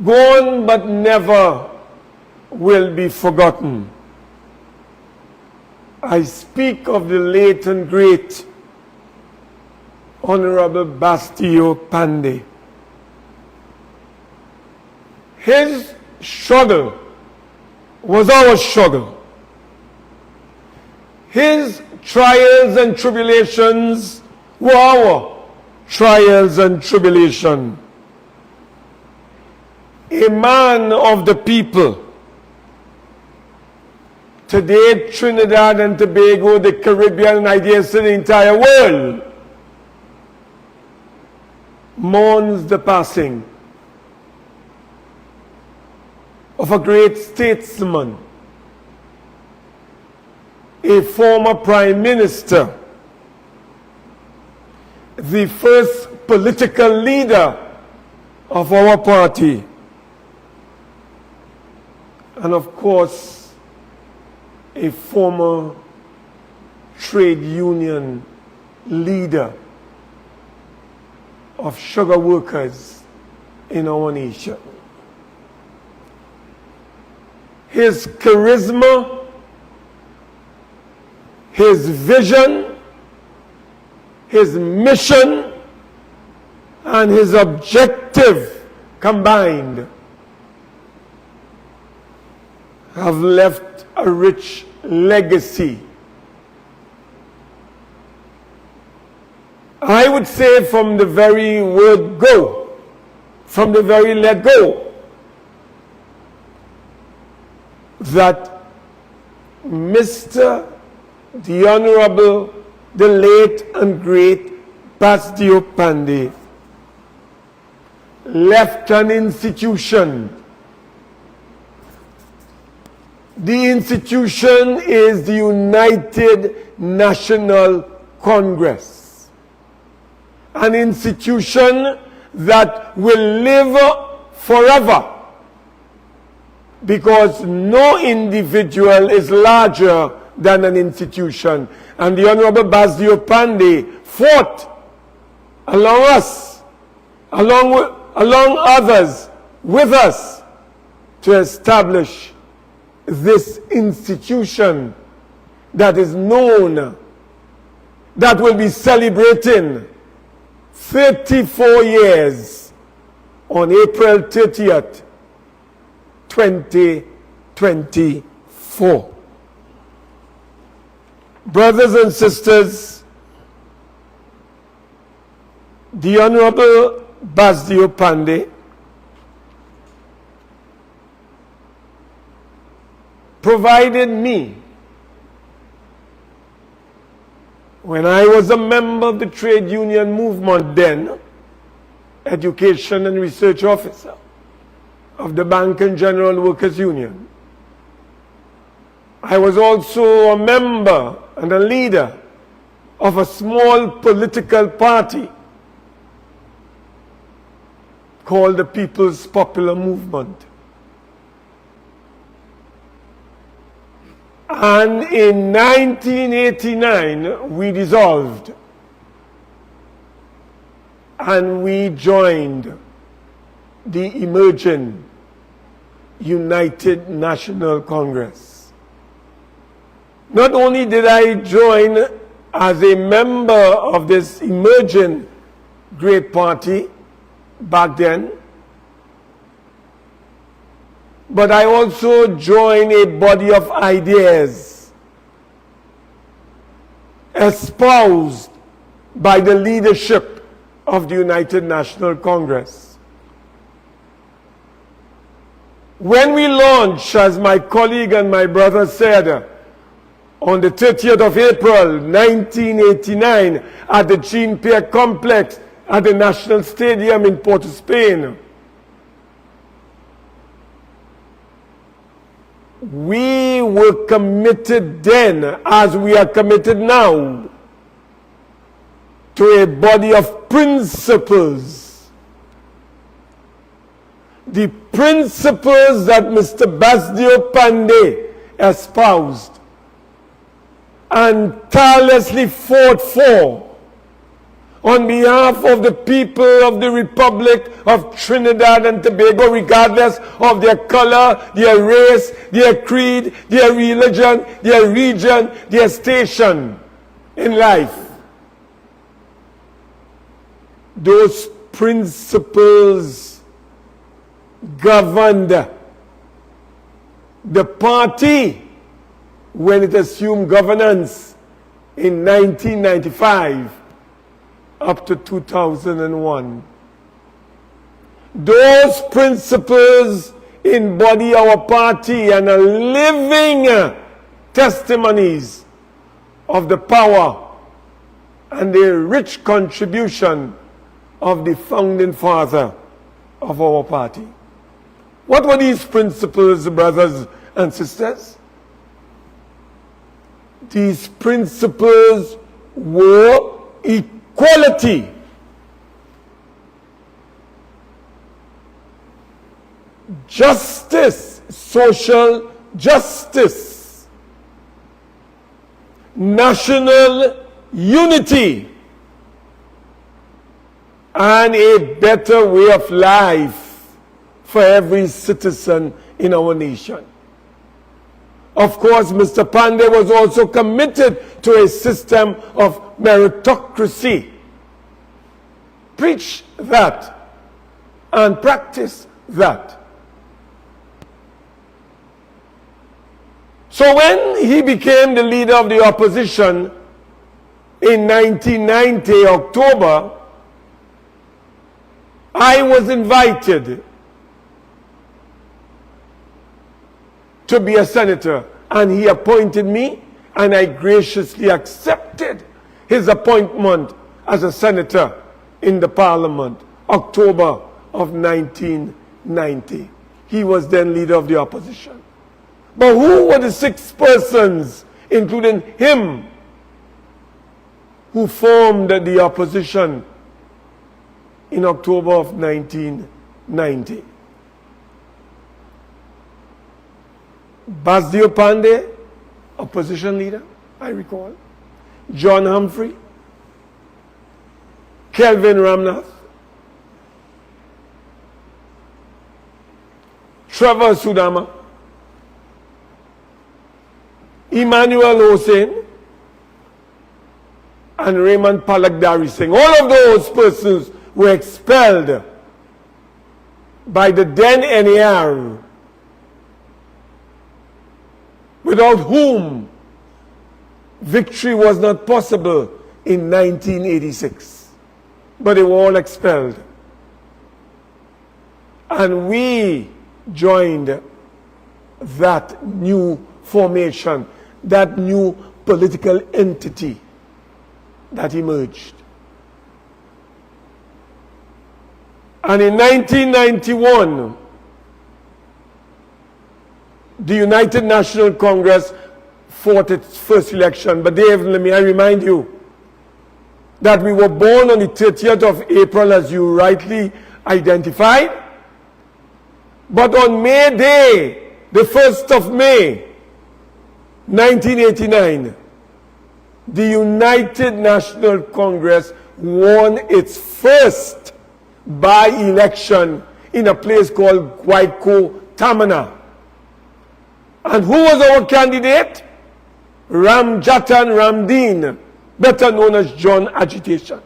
gone but never will be forgotten. I speak of the late and great Honorable Basdeo Panday. His struggle was our struggle. His trials and tribulations were our trials and tribulation. A man of the people. Today, Trinidad and Tobago, the Caribbean, and I dare say the entire world, mourns the passing of a great statesman, a former prime minister, the first political leader of our party, and of course, a former trade union leader of sugar workers in our nation. His charisma, his vision, his mission, and his objective combined have left a rich legacy. I would say from the very word go, from the very let go, that Mr. the Honorable, the late and great Basdeo Panday left an institution. The institution is the United National Congress, an institution that will live forever, because no individual is larger than an institution. And the Honorable Basdeo Panday fought along us, along others, with us, to establish this institution that is known, that will be celebrating 34 years on April 30th, 2024. Brothers and sisters, the Honorable Basdeo Panday provided me, when I was a member of the trade union movement then, education and research officer of the Bank and General Workers Union. I was also a member and a leader of a small political party called the People's Popular Movement. And in 1989, we dissolved and we joined the emerging United National Congress. Not only did I join as a member of this emerging great party back then, but I also joined a body of ideas espoused by the leadership of the United National Congress. When we launched, as my colleague and my brother said, on the 30th of April 1989 at the Jean Pierre Complex at the National Stadium in Port of Spain, we were committed then, as we are committed now, to a body of principles. The principles that Mr. Basdeo Panday espoused and tirelessly fought for on behalf of the people of the Republic of Trinidad and Tobago, regardless of their color, their race, their creed, their religion, their region, their station in life. Those principles governed the party when it assumed governance in 1995 up to 2001. Those principles embody our party and are living testimonies of the power and the rich contribution of the founding father of our party. What were these principles, brothers and sisters? These principles were equality, justice, social justice, national unity, and a better way of life for every citizen in our nation. Of course, Mr. Panday was also committed to a system of meritocracy. Preach that and practice that. So when he became the leader of the opposition in 1990, October, I was invited to be a senator, and he appointed me, and I graciously accepted his appointment as a senator in the parliament, October of 1990. He was then leader of the opposition. But who were the 6 persons, including him, who formed the opposition in October of 1990? Basdeo Panday, opposition leader, I recall. John Humphrey, Kelvin Ramnath, Trevor Sudama, Emmanuel Hossain, and Raymond Palakdari Singh. All of those persons were expelled by the then NAR, without whom victory was not possible in 1986. But they were all expelled. And we joined that new formation, that new political entity that emerged. And in 1991, the United National Congress fought its first election. But Dave, let me remind you that we were born on the 30th of April, as you rightly identified. But on May Day, the 1st of May, 1989, the United National Congress won its first by-election in a place called Guayco, Tamana. And who was our candidate? Ramjatan Ramdeen, better known as John Agitation.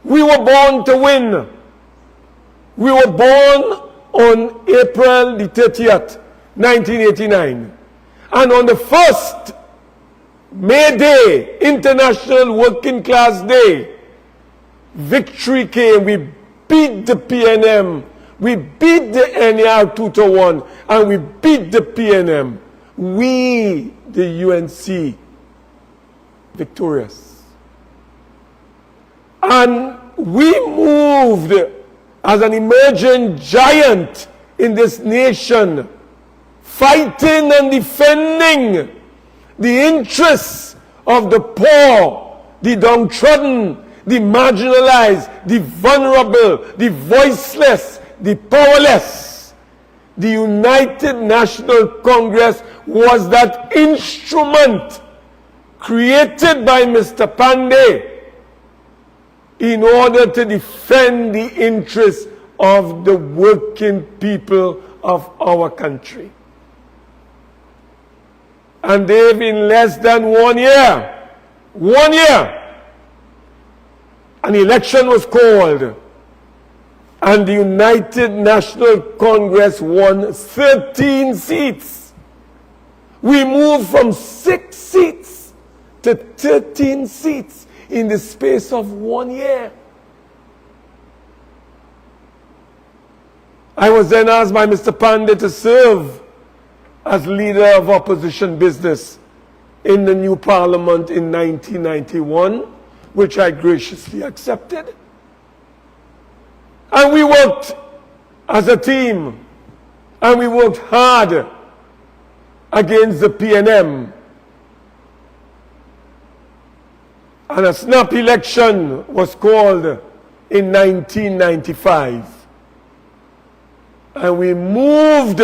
We were born to win. We were born on April the 30th, 1989. And on the 1st, May Day, International Working Class Day, victory came. We beat the PNM. We beat the NAR 2-1, and we beat the PNM. We, the UNC, victorious. And we moved as an emerging giant in this nation, fighting and defending the interests of the poor, the downtrodden, the marginalized, the vulnerable, the voiceless, the powerless. The United National Congress was that instrument created by Mr. Panday in order to defend the interests of the working people of our country. And they've in less than 1 year, an election was called, and the United National Congress won 13 seats. We moved from 6 seats to 13 seats in the space of 1 year. I was then asked by Mr. Panday to serve as leader of opposition business in the new parliament in 1991, which I graciously accepted. And we worked as a team, and we worked hard against the PNM. And a snap election was called in 1995. And we moved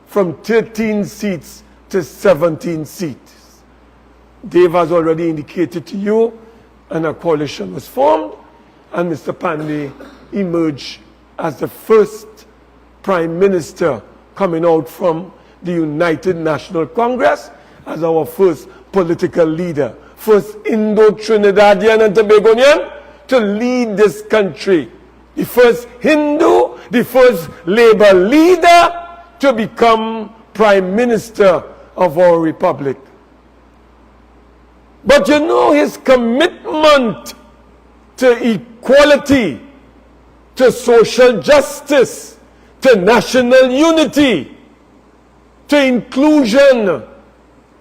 from 13 seats to 17 seats. Dave has already indicated to you, and a coalition was formed, and Mr. Panday emerged as the first Prime Minister coming out from the United National Congress as our first political leader, first Indo-Trinidadian and Tobagonian to lead this country, the first Hindu, the first Labour leader to become Prime Minister of our republic. But you know, his commitment to equality, to social justice, to national unity, to inclusion,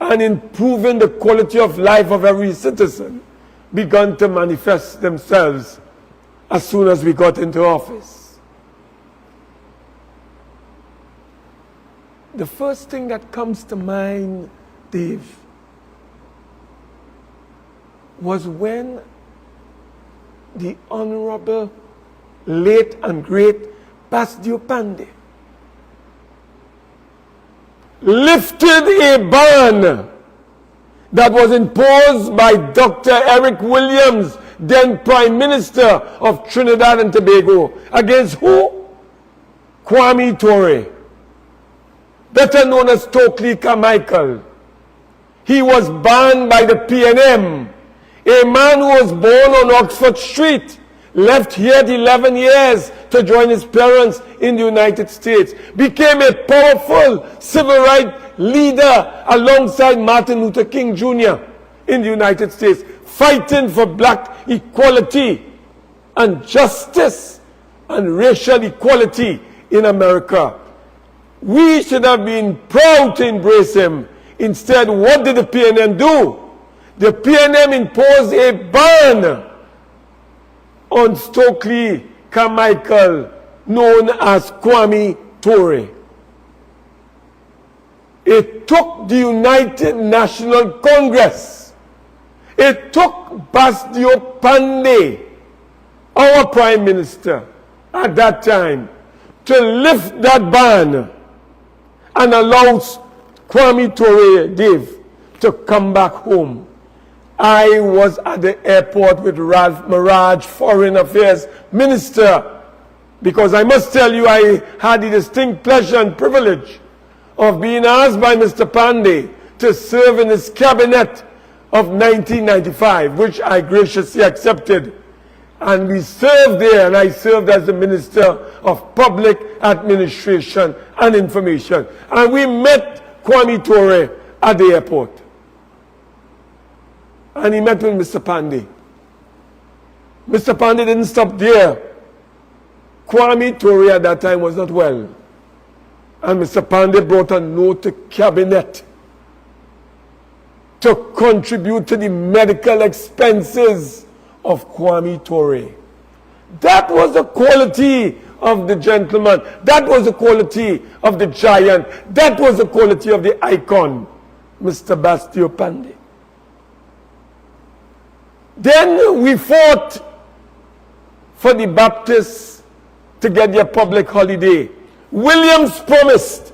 and improving the quality of life of every citizen began to manifest themselves as soon as we got into office. The first thing that comes to mind, Dave, was when the Honorable late and great Basdeo Panday lifted a ban that was imposed by Dr. Eric Williams, then Prime Minister of Trinidad and Tobago, against who? Kwame Ture, better known as Stokely Carmichael. He was banned by the PNM, a man who was born on Oxford Street, left here at 11 years to join his parents in the United States, became a powerful civil rights leader alongside Martin Luther King Jr. in the United States, fighting for black equality and justice and racial equality in America. We should have been proud to embrace him. Instead, what did the PNM do? The PNM imposed a ban on Stokely Carmichael, known as Kwame Ture. It took the United National Congress, it took Basdeo Panday, our Prime Minister at that time, to lift that ban and allow Kwame Ture, Dave, to come back home. I was at the airport with Ralph Maraj, Foreign Affairs Minister, because I must tell you, I had the distinct pleasure and privilege of being asked by Mr. Panday to serve in his cabinet of 1995, which I graciously accepted. And we served there, and I served as the Minister of Public Administration and Information. And we met Kwame Ture at the airport. And he met with Mr. Panday. Mr. Panday didn't stop there. Kwame Ture at that time was not well. And Mr. Panday brought a note to cabinet to contribute to the medical expenses of Kwame Ture. That was the quality of the gentleman. That was the quality of the giant. That was the quality of the icon, Mr. Basdeo Panday. Then we fought for the Baptists to get their public holiday. Williams promised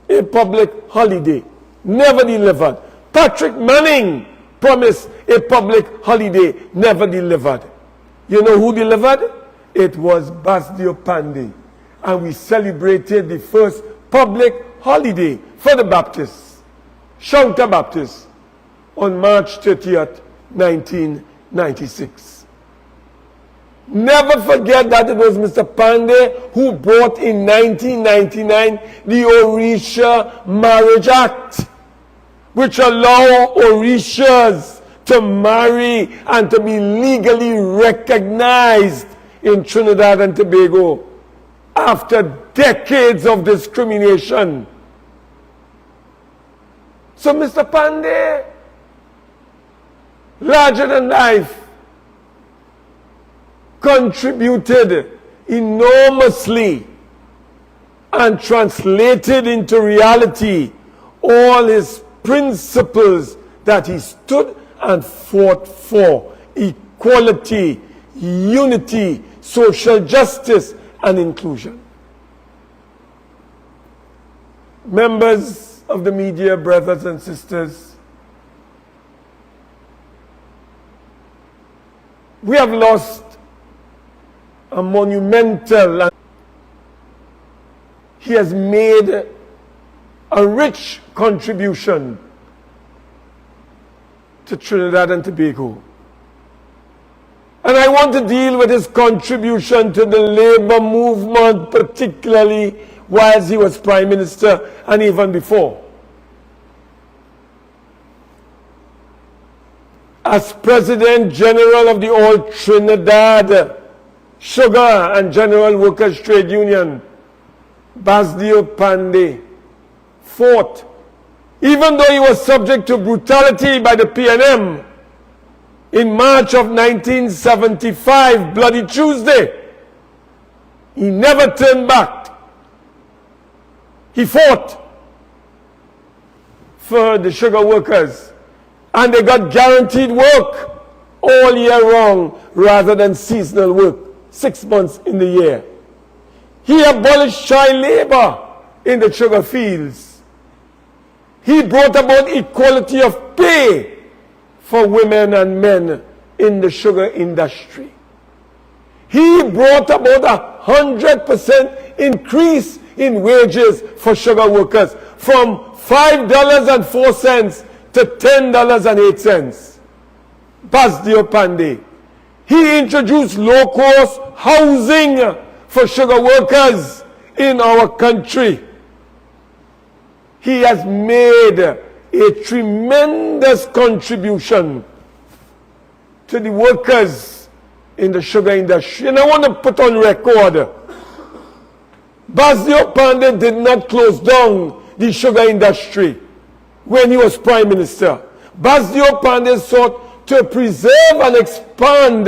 a public holiday, never delivered. Patrick Manning promised a public holiday, never delivered. You know who delivered? It was Basdeo Panday. And we celebrated the first public holiday for the Baptists, Shanta Baptists, on March 30th, 1996. Never forget that it was Mr. Panday who brought in 1999 the Orisha Marriage Act, which allowed Orishas to marry and to be legally recognized in Trinidad and Tobago after decades of discrimination. So Mr. Panday, larger than life, contributed enormously and translated into reality all his principles that he stood and fought for: equality, unity, social justice, and inclusion. members of the media, brothers and sisters, we have lost a monumental, he has made a rich contribution to Trinidad and Tobago. And I want to deal with his contribution to the labor movement, particularly whilst he was Prime Minister and even before. As President General of the All Trinidad Sugar and General Workers Trade Union, Basdeo Panday fought, even though he was subject to brutality by the PNM, in March of 1975, Bloody Tuesday, he never turned back. He fought for the sugar workers, and they got guaranteed work all year round rather than seasonal work, 6 months in the year. He abolished child labor in the sugar fields. He brought about equality of pay for women and men in the sugar industry. He brought about 100% increase in wages for sugar workers from $5.04 to $10.08. Basdeo Panday. He introduced low-cost housing for sugar workers in our country. He has made a tremendous contribution to the workers in the sugar industry. And I want to put on record, Basdeo Panday did not close down the sugar industry when he was Prime Minister. Basdeo Panday sought to preserve and expand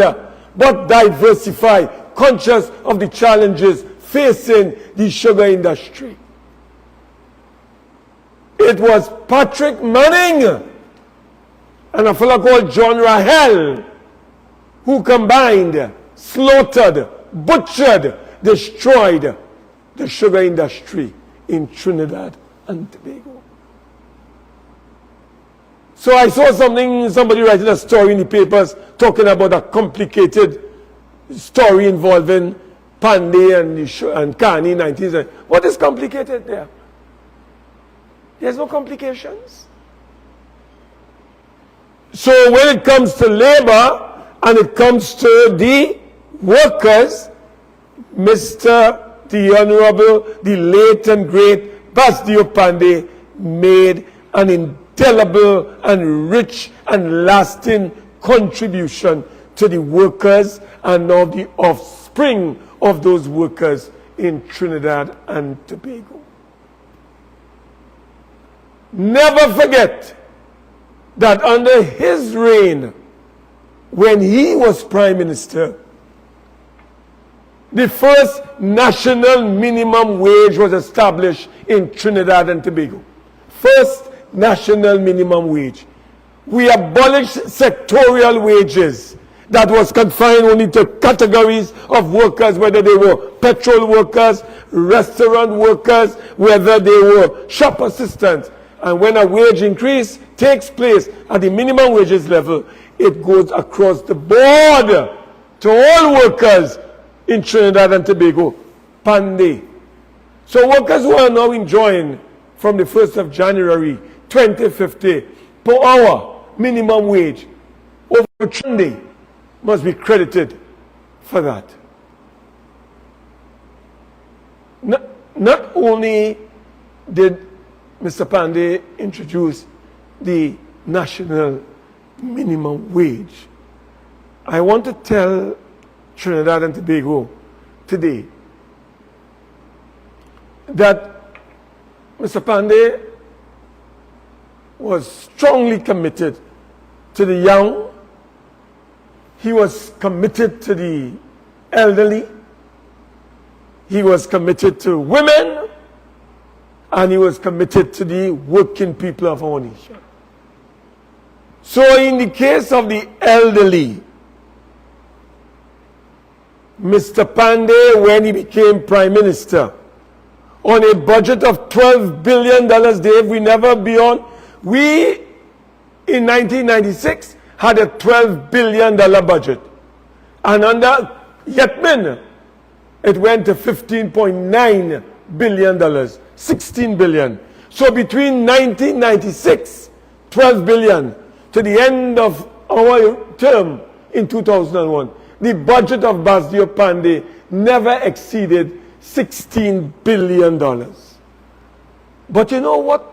but diversify, conscious of the challenges facing the sugar industry. It was Patrick Manning and a fellow called John Rahel who combined, slaughtered, butchered, destroyed the sugar industry in Trinidad and Tobago. So I saw somebody writing a story in the papers talking about a complicated story involving Panday and Carney in 1970. What is complicated there? There's no complications. So when it comes to labor and it comes to the workers, the Honorable, the late and great Basdeo Panday made an indelible and rich and lasting contribution to the workers and now the offspring of those workers in Trinidad and Tobago. Never forget that under his reign, when he was Prime Minister, the first national minimum wage was established in Trinidad and Tobago. First national minimum wage. We abolished sectorial wages that was confined only to categories of workers, whether they were petrol workers, restaurant workers, whether they were shop assistants. And when a wage increase takes place at the minimum wages level, it goes across the board to all workers in Trinidad and Tobago. Panday. So workers who are now enjoying from the 1st of January 2050 per hour minimum wage over Panday must be credited for that. Not only did Mr. Panday introduce the national minimum wage, I want to tell Trinidad and Tobago today that Mr. Panday was strongly committed to the young. He was committed to the elderly. He was committed to women. And he was committed to the working people of our nation. So in the case of the elderly, Mr. Panday, when he became Prime Minister, on a budget of $12 billion, Dave, we never beyond. We, in 1996, had a $12 billion budget. And under Yetman, it went to $15.9 billion, $16 billion. So between 1996, 12 billion, to the end of our term in 2001, the budget of Basdeo Panday never exceeded $16 billion. But you know what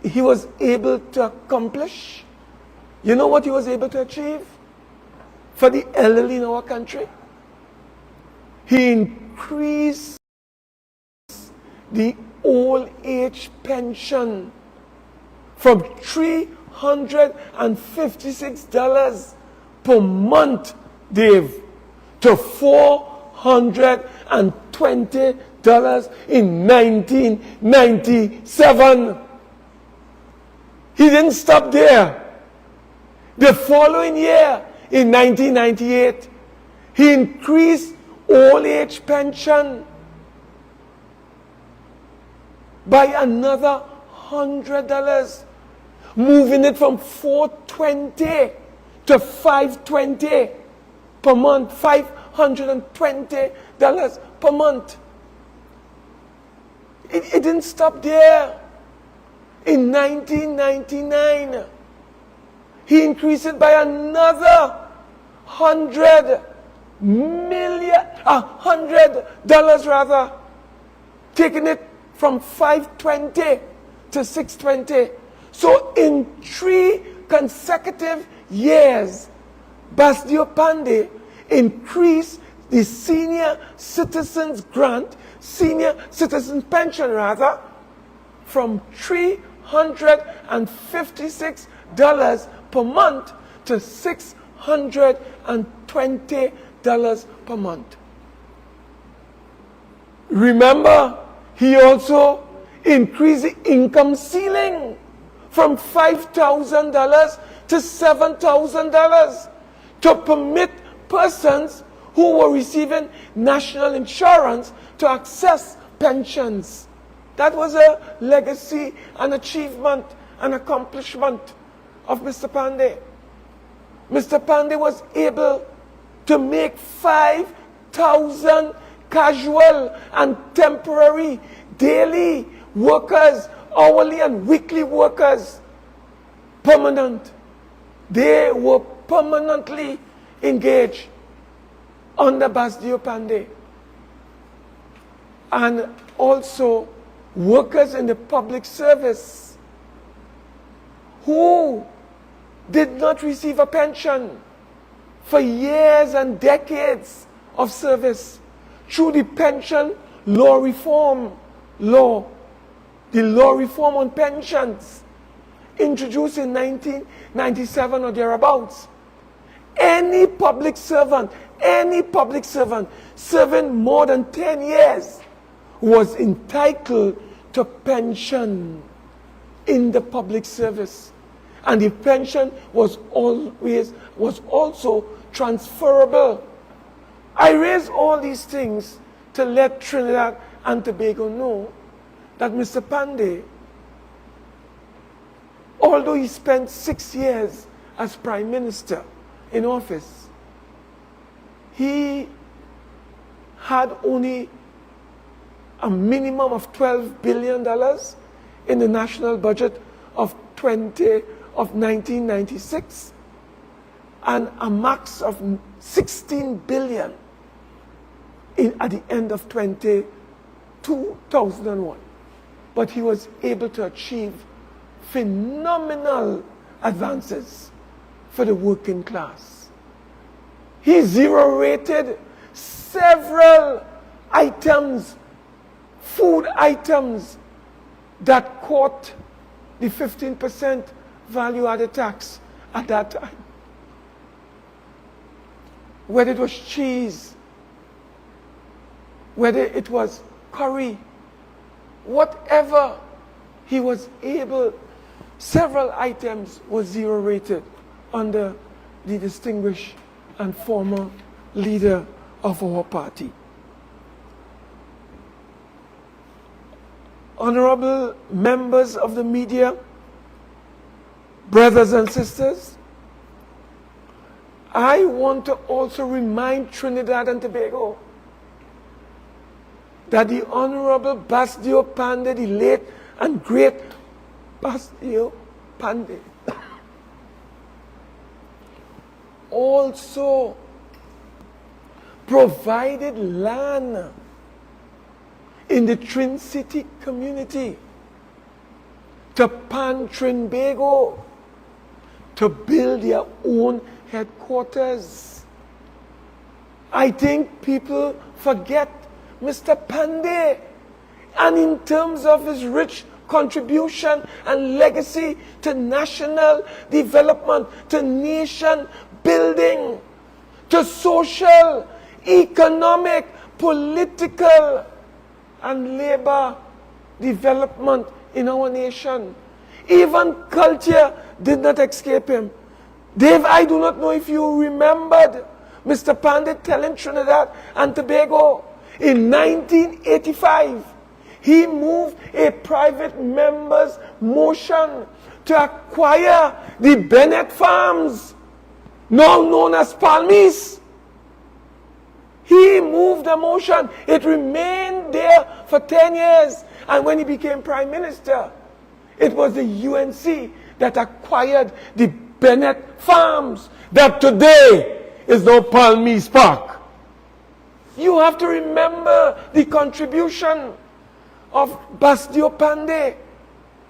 he was able to accomplish? You know what he was able to achieve for the elderly in our country? He increased the old age pension from $356 per month, Dave, to $420 in 1997. He didn't stop there. The following year, in 1998, he increased old age pension by another $100, moving it from $420 to $520 per month, $520 per month. It didn't stop there. In 1999, he increased it by another $100 rather, taking it from $520 to $620. So in 3 consecutive years, Basdeo Panday increased the senior citizens grant, senior citizens pension rather, from $356 per month to $620 per month. Remember, he also increased the income ceiling from $5,000 to $7,000 to permit persons who were receiving national insurance to access pensions. That was a legacy, an achievement, an accomplishment of Mr. Panday. Mr. Panday was able to make 5,000 casual and temporary daily workers, hourly and weekly workers, permanent. They were permanently engaged under Basdeo Panday. And also workers in the public service who did not receive a pension for years and decades of service through the pension law reform law, the law reform on pensions introduced in 1997 or thereabouts. Any public servant serving more than 10 years was entitled to pension in the public service. And the pension was also transferable. I raise all these things to let Trinidad and Tobago know that Mr. Panday, although he spent 6 years as Prime Minister in office, he had only a minimum of $12 billion in the national budget of 1996 and a max of $16 billion at the end of 2001. But he was able to achieve phenomenal advances for the working class. He zero-rated several items, food items, that caught the 15% value-added tax at that time. Whether it was cheese, whether it was curry, whatever he was able, several items were zero-rated under the distinguished and former leader of our party. honorable members of the media, brothers and sisters, I want to also remind Trinidad and Tobago that the Honorable Basdeo Panday, the late and great Basdeo Panday, also provided land in the Trin City community to Pan Trinbago to build their own headquarters. I think people forget Mr. Panday, and in terms of his rich contribution and legacy to national development, to nation building, to social, economic, political, and labor development in our nation. Even culture did not escape him. Dave, I do not know if you remembered Mr. Panday telling Trinidad and Tobago in 1985, he moved a private member's motion to acquire the Bennett Farms, now known as Palmies. He moved the motion. It remained there for 10 years. And when he became Prime Minister, it was the UNC that acquired the Bennett Farms that today is now Palmies Park. You have to remember the contribution of Basdeo Panday.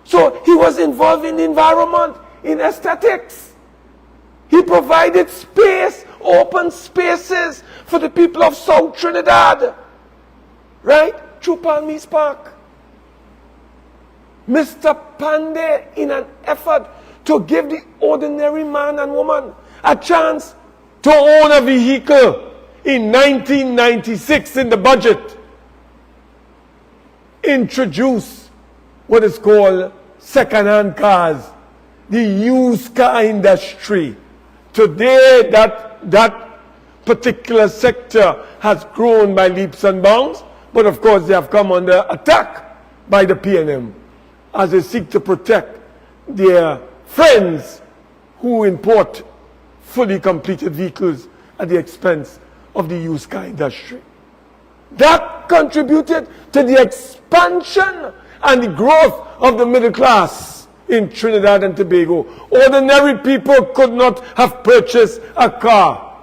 So he was involved in the environment, in aesthetics. He provided space, open spaces for the people of South Trinidad, right? Through Palmies Park. Mr. Panday, in an effort to give the ordinary man and woman a chance to own a vehicle in 1996 in the budget, introduced what is called second-hand cars, the used car industry. Today, that particular sector has grown by leaps and bounds, but of course they have come under attack by the PNM as they seek to protect their friends who import fully completed vehicles at the expense of the used car industry. That contributed to the expansion and the growth of the middle class in Trinidad and Tobago. Ordinary people could not have purchased a car.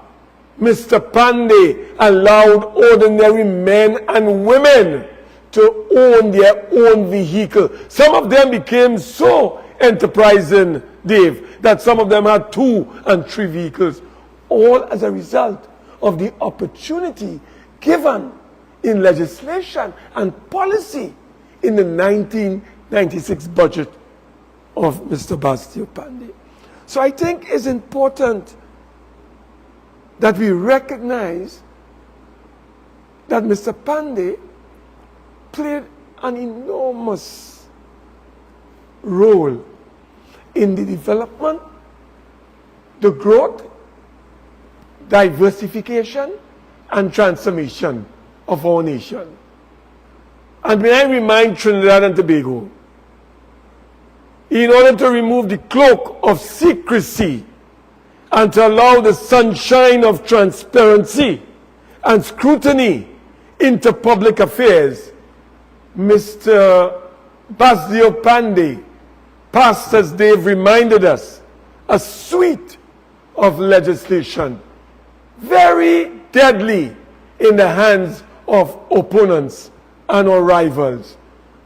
Mr. Panday allowed ordinary men and women to own their own vehicle. Some of them became so enterprising, Dave, that some of them had 2 and 3 vehicles, all as a result of the opportunity given in legislation and policy in the 1996 budget of Mr. Basdeo Panday. So I think it's important that we recognize that Mr. Panday played an enormous role in the development, the growth, diversification, and transformation of our nation. And may I remind Trinidad and Tobago, in order to remove the cloak of secrecy and to allow the sunshine of transparency and scrutiny into public affairs, Mr. Basdeo Panday passed, as Dave reminded us, a suite of legislation, very deadly in the hands of opponents and or rivals.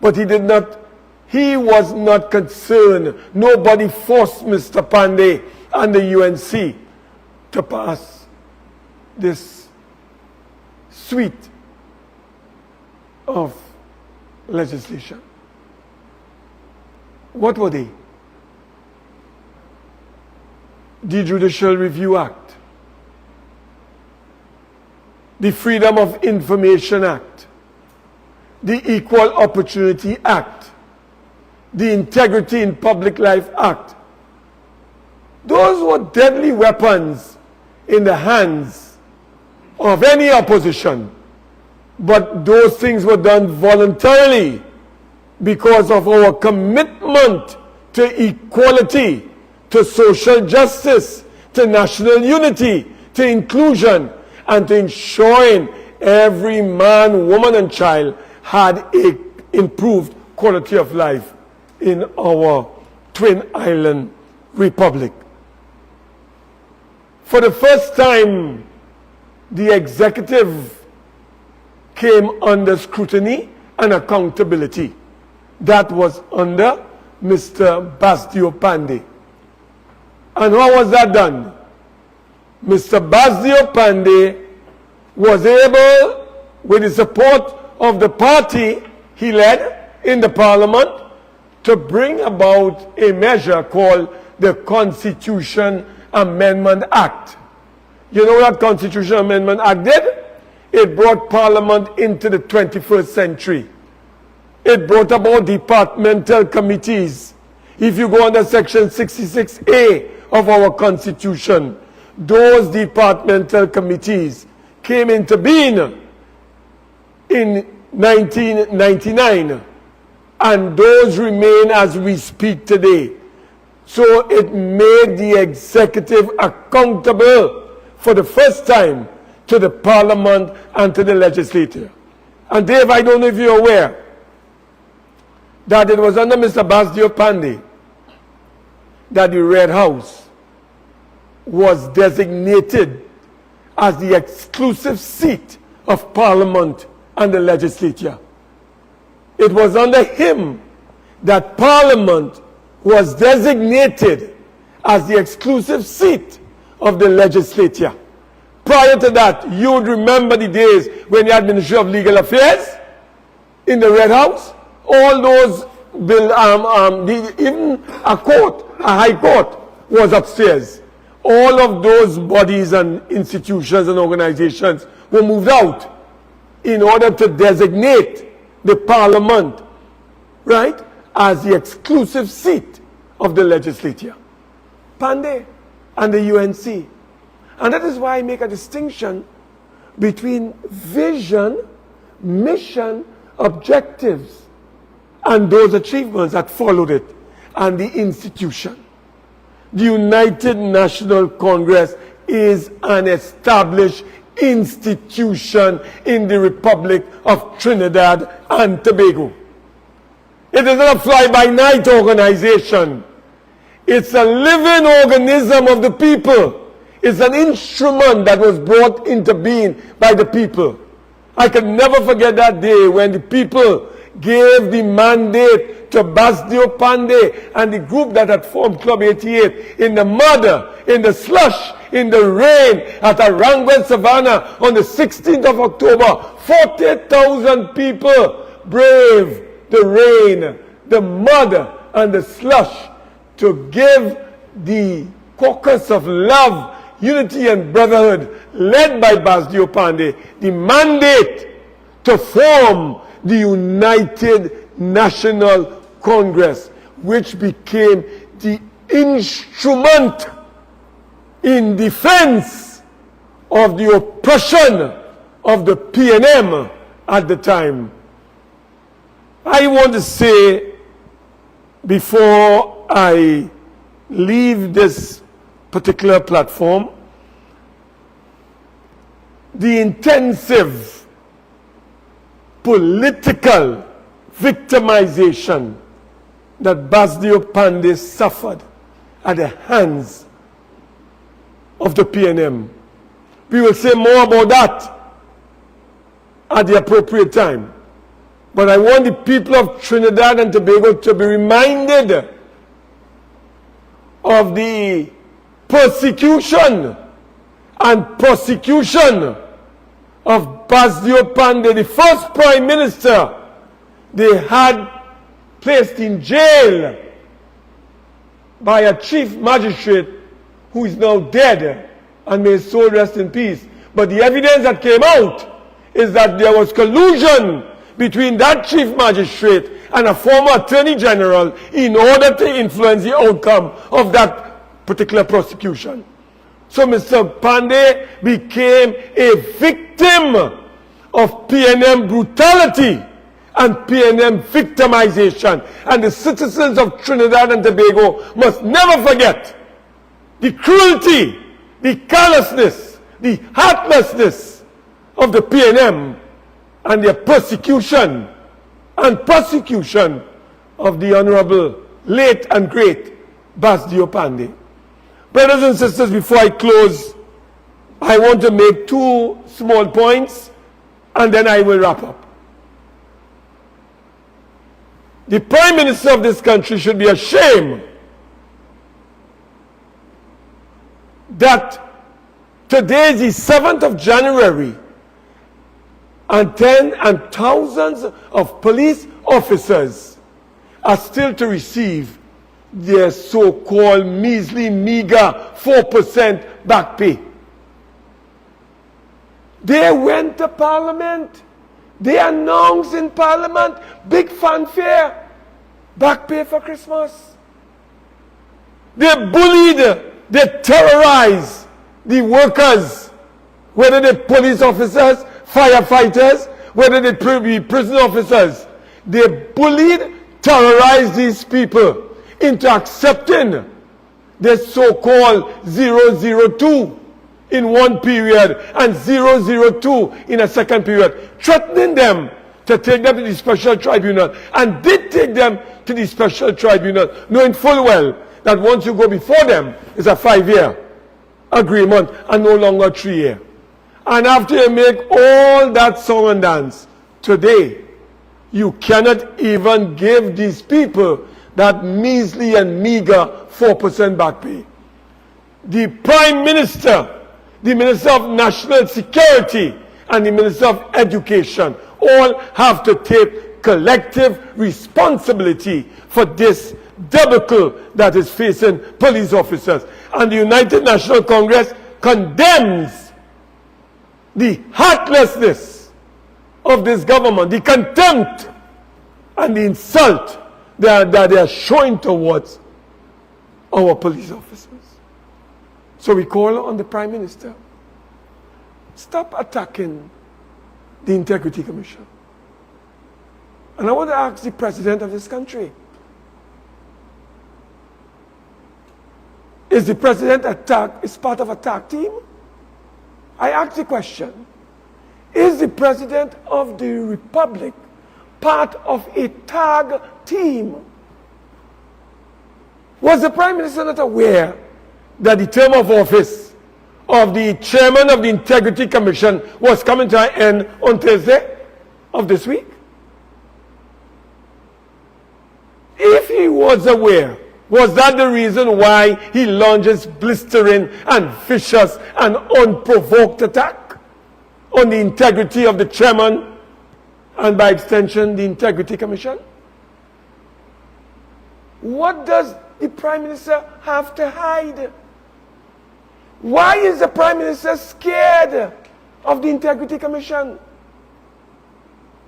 But he was not concerned. Nobody forced Mr. Panday and the UNC to pass this suite of legislation. What were they? The Judicial Review Act, the Freedom of Information Act, the Equal Opportunity Act, the Integrity in Public Life Act. Those were deadly weapons in the hands of any opposition. But those things were done voluntarily because of our commitment to equality, to social justice, to national unity, to inclusion, and to ensuring every man, woman, and child had an improved quality of life in our Twin Island Republic. For the first time, the executive came under scrutiny and accountability. That was under Mr. Basdeo Panday. And how was that done? Mr. Basdeo Panday was able, with the support of the party he led in the parliament, to bring about a measure called the Constitution Amendment Act. You know what Constitution Amendment Act did? It brought Parliament into the 21st century. It brought about departmental committees. If you go under Section 66A of our Constitution, those departmental committees came into being in 1999, and those remain as we speak today. So it made the executive accountable for the first time to the parliament and to the legislature. And Dave, I don't know if you're aware that it was under Mr. Basdeo Panday that the Red House was designated as the exclusive seat of parliament and the legislature. It was under him that parliament was designated as the exclusive seat of the legislature. Prior to that, you would remember the days when you had Ministry of Legal Affairs in the Red House. All those, even a court, a high court, was upstairs. All of those bodies and institutions and organizations were moved out in order to designate the parliament, right, as the exclusive seat of the legislature. Panday and the UNC. And that is why I make a distinction between vision, mission, objectives, and those achievements that followed it, and the institution. The United National Congress is an established institution in the Republic of Trinidad and Tobago. It is not a fly-by-night organization. It's a living organism of the people. It's an instrument that was brought into being by the people. I can never forget that day when the people gave the mandate to Basdeo Panday and the group that had formed Club 88 in the mud, in the slush, in the rain at Arangwen Savannah on the 16th of October. 40,000 people braved the rain, the mud, and the slush to give the caucus of love, unity, and brotherhood led by Basdeo Panday the mandate to form the United National Congress, which became the instrument in defense of the oppression of the PNM at the time. I want to say, before I leave this particular platform, the intensive political victimization that Basdeo Panday suffered at the hands of the PNM. We will say more about that at the appropriate time. But I want the people of Trinidad and Tobago to be reminded of the persecution and prosecution of Basdeo Panday, the first Prime Minister they had placed in jail by a chief magistrate who is now dead, and may his soul rest in peace. But the evidence that came out is that there was collusion between that chief magistrate and a former attorney general in order to influence the outcome of that particular prosecution. So Mr. Panday became a victim of PNM brutality and PNM victimization. And the citizens of Trinidad and Tobago must never forget the cruelty, the callousness, the heartlessness of the PNM and their persecution and prosecution of the Honorable late and great Basdeo Panday. Brothers and sisters, before I close, I want to make two small points and then I will wrap up. The Prime Minister of this country should be ashamed that today is the 7th of January and thousands of police officers are still to receive their so-called measly, meager 4% back pay. They went to Parliament. They announced in Parliament, big fanfare, back pay for Christmas. They bullied, they terrorized the workers, whether they're police officers, firefighters, whether they be prison officers. They bullied, terrorized these people into accepting the so-called 002 in one period and 002 in a second period, threatening them to take them to the special tribunal, and did take them to the special tribunal, knowing full well that once you go before them, it's a 5-year agreement and no longer 3-year. And after you make all that song and dance, today, you cannot even give these people that measly and meager 4% back pay. The Prime Minister, the Minister of National Security, and the Minister of Education all have to take collective responsibility for this debacle that is facing police officers. And the United National Congress condemns the heartlessness of this government, the contempt and the insult that they are showing towards our police officers. So we call on the Prime Minister, stop attacking the Integrity Commission. And I want to ask the President of this country, is the President is part of a tag team? I ask the question, is the President of the Republic part of a tag team? Was the Prime Minister not aware that the term of office of the Chairman of the Integrity Commission was coming to an end on Thursday of this week? If he was aware, was that the reason why he launches blistering and vicious and unprovoked attack on the integrity of the Chairman and by extension the Integrity Commission? What does the Prime Minister have to hide? Why is the Prime Minister scared of the Integrity Commission?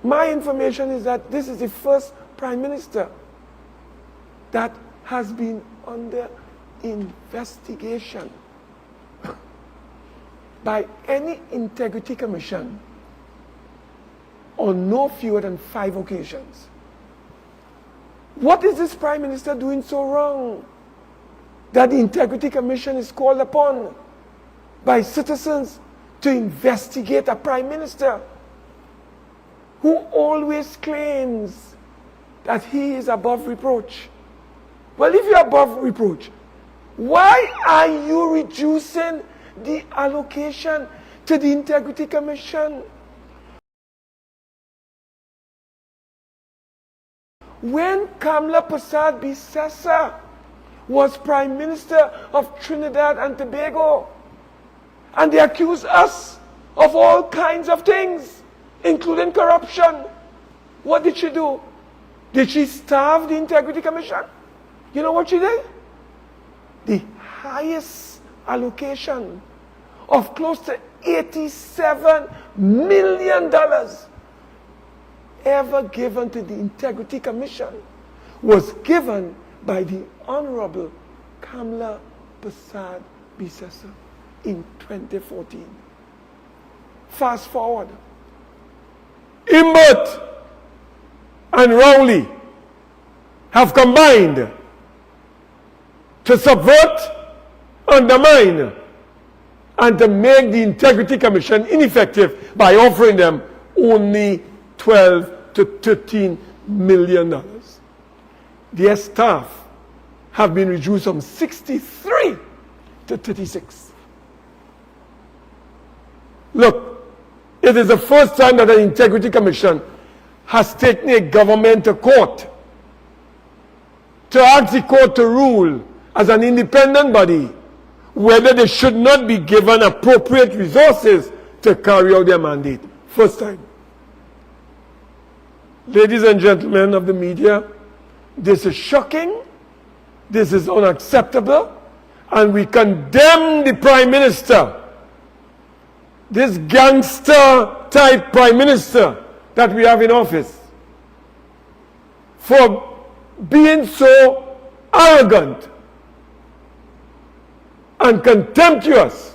My information is that this is the first Prime Minister that has been under investigation by any Integrity Commission on no fewer than 5 occasions. What is this Prime Minister doing so wrong that the Integrity Commission is called upon by citizens to investigate a Prime Minister who always claims that he is above reproach? Well, if you're above reproach, why are you reducing the allocation to the Integrity Commission? When Kamla Persad Bissessa was Prime Minister of Trinidad and Tobago, and they accused us of all kinds of things, including corruption, what did she do? Did she starve the Integrity Commission? You know what she did? The highest allocation of close to $87 million ever given to the Integrity Commission was given by the Honorable Kamla Persad Bissessa in 2014. Fast forward. Imbert and Rowley have combined to subvert, undermine, and to make the Integrity Commission ineffective by offering them only $12 to $13 million. Their staff have been reduced from 63 to 36. Look, it is the first time that an Integrity Commission has taken a government to court to ask the court to rule as an independent body whether they should not be given appropriate resources to carry out their mandate. First time. Ladies and gentlemen of the media, this is shocking, this is unacceptable, and we condemn the Prime Minister, this gangster type Prime Minister that we have in office, for being so arrogant and contemptuous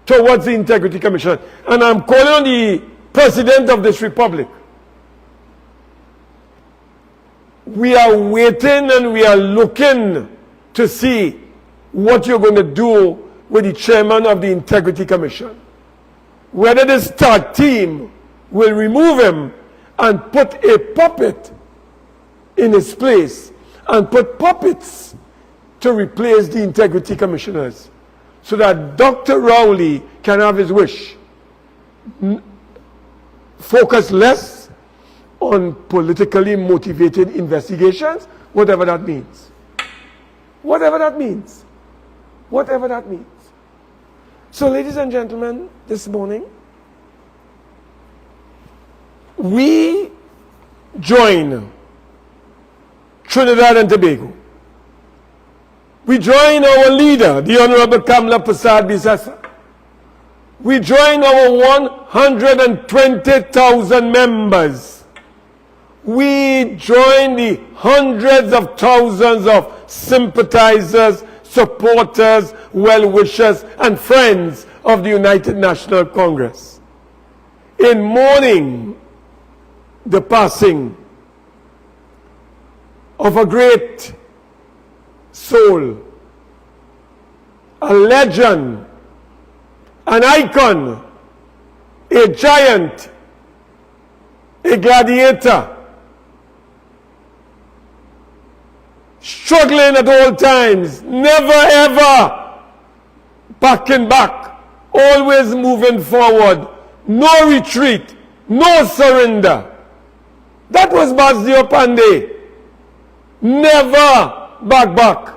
towards the Integrity Commission. And I'm calling on the President of this Republic. We are waiting and we are looking to see what you're going to do with the Chairman of the Integrity Commission. Whether this start team will remove him and put a puppet in his place and put puppets to replace the Integrity Commissioners so that Dr. Rowley can have his wish. Focus less on politically motivated investigations, whatever that means. Whatever that means. Whatever that means. So, ladies and gentlemen, this morning, we join Trinidad and Tobago. We join our leader, the Honorable Kamla Prasad Bisasa. We join our 120,000 members. We join the hundreds of thousands of sympathizers, supporters, well-wishers, and friends of the United National Congress in mourning the passing of a great soul, a legend, an icon, a giant, a gladiator, struggling at all times, never ever backing back, always moving forward, no retreat, no surrender. That was Basdeo Panday. Never back,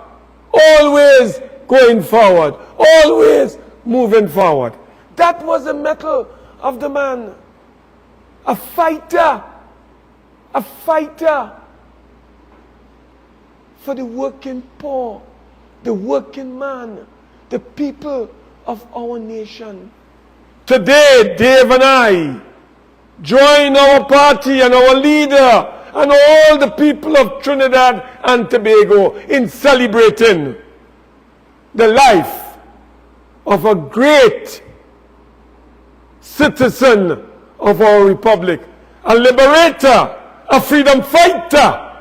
always going forward, always moving forward. That was the mettle of the man. A fighter for the working poor, the working man, the people of our nation. Today, Dave and I join our party and our leader and all the people of Trinidad and Tobago in celebrating the life of a great citizen of our republic, a liberator, a freedom fighter.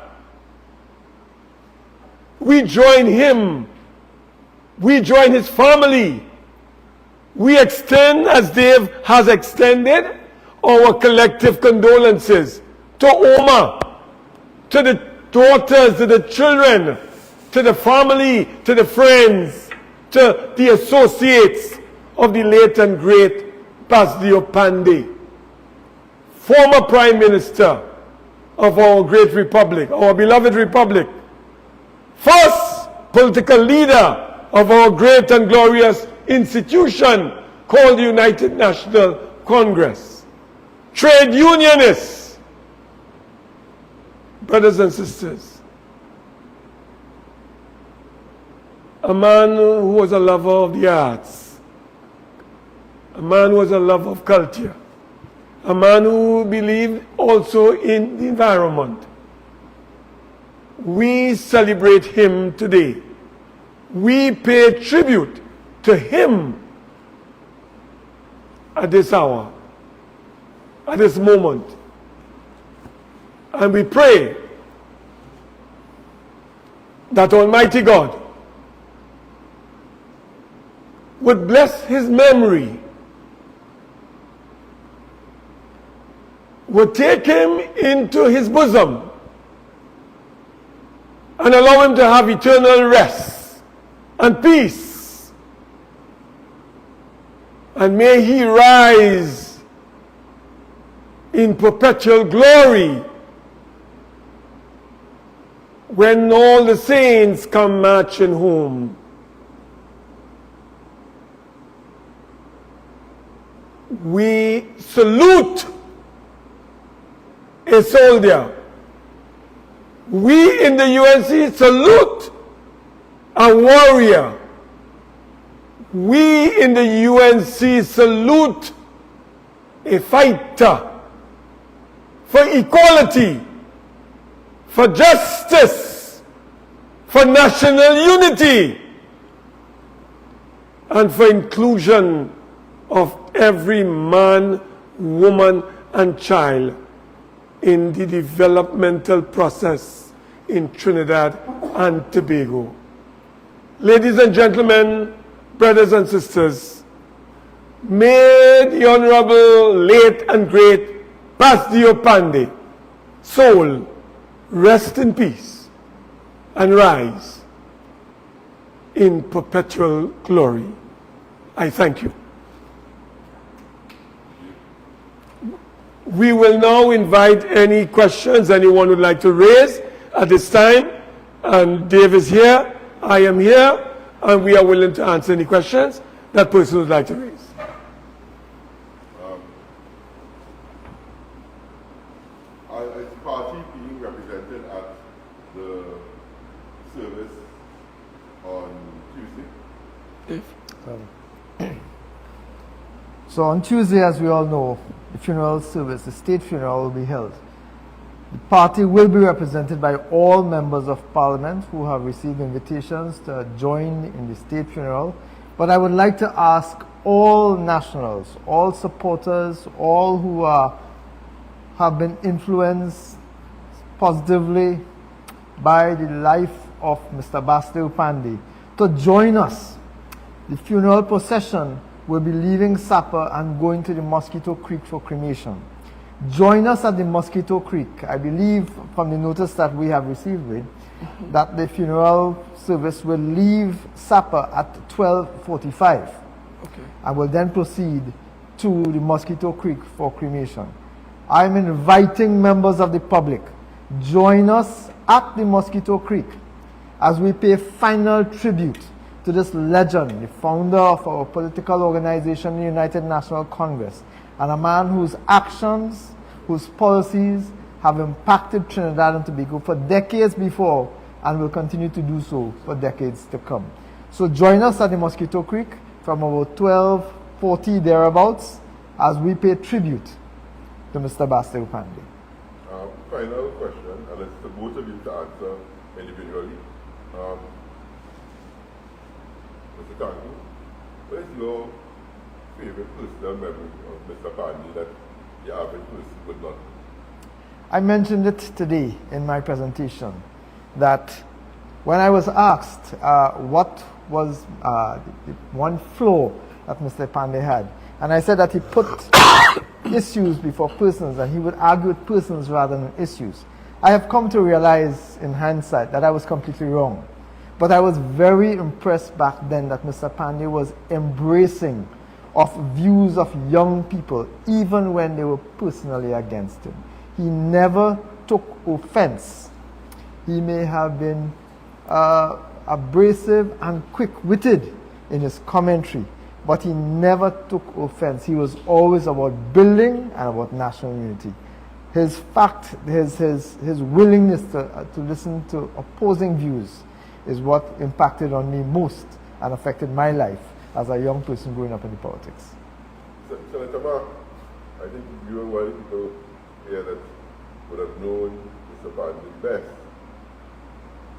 We join him. We join his family. We extend, as Dave has extended, our collective condolences to Oma, to the daughters, to the children, to the family, to the friends, to the associates of the late and great Basdeo Panday, former Prime Minister of our great republic, our beloved republic, first political leader of our great and glorious institution called the United National Congress, trade unionists, brothers and sisters, a man who was a lover of the arts, a man who was a lover of culture, a man who believed also in the environment. We celebrate him today. We pay tribute to him at this hour, at this moment. And we pray that Almighty God would bless his memory, would take him into his bosom and allow him to have eternal rest and peace. And may he rise in perpetual glory when all the saints come marching home. We salute a soldier. We in the UNC salute a warrior. We in the UNC salute a fighter for equality, for justice, for national unity, and for inclusion of every man, woman, and child in the developmental process in Trinidad and Tobago. Ladies and gentlemen, brothers and sisters, may the Honorable late and great Basdeo Panday soul rest in peace and rise in perpetual glory. I thank you. We will now invite any questions anyone would like to raise at this time. And Dave is here, I am here, and we are willing to answer any questions that person would like to raise. Is the party being represented at the service on Tuesday? Dave? So on Tuesday, as we all know, the funeral service, the state funeral, will be held. The party will be represented by all members of parliament who have received invitations to join in the state funeral. But I would like to ask all nationals, all supporters, all who have been influenced positively by the life of Mr. Basdeo Panday to join us. The funeral procession will be leaving Sapper and going to the Mosquito Creek for cremation. Join us at the Mosquito Creek. I believe from the notice that we have received that the funeral service will leave Sapper at 12:45. Okay. And will then proceed to the Mosquito Creek for cremation. I'm inviting members of the public, join us at the Mosquito Creek as we pay final tribute to this legend, the founder of our political organization, the United National Congress, and a man whose actions, whose policies have impacted Trinidad and Tobago for decades before and will continue to do so for decades to come. So join us at the Mosquito Creek from about 12:40 thereabouts as we pay tribute to Mr. Basdeo Panday. Final question, and it's to both of you to answer individually. Mr. Tancoo, what is your favorite personal memory of Mr. Panday that the average person would not? I mentioned it today in my presentation that when I was asked what was the one flaw that Mr. Panday had, and I said that he put issues before persons and he would argue with persons rather than issues. I have come to realize in hindsight that I was completely wrong. But I was very impressed back then that Mr. Panday was embracing of views of young people, even when they were personally against him. He never took offense. He may have been abrasive and quick-witted in his commentary, but he never took offense. He was always about building and about national unity. His willingness to listen to opposing views is what impacted on me most and affected my life as a young person growing up in the politics. Senator Mark, I think you and one of the people here that would have known Mr. Panday best.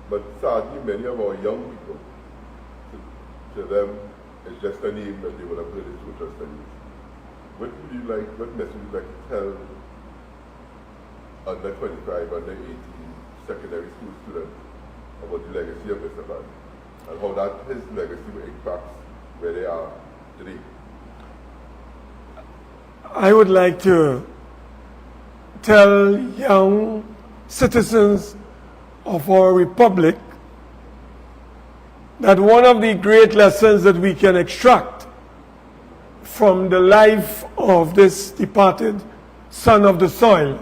But sadly, many of our young people, to them, it's just a name that they would have heard in social studies. What would you like, what message would you like to tell under 25, under 18 secondary school students about the legacy of Mr. Panday and how that his legacy impacts where they are today. I would like to tell young citizens of our republic that one of the great lessons that we can extract from the life of this departed son of the soil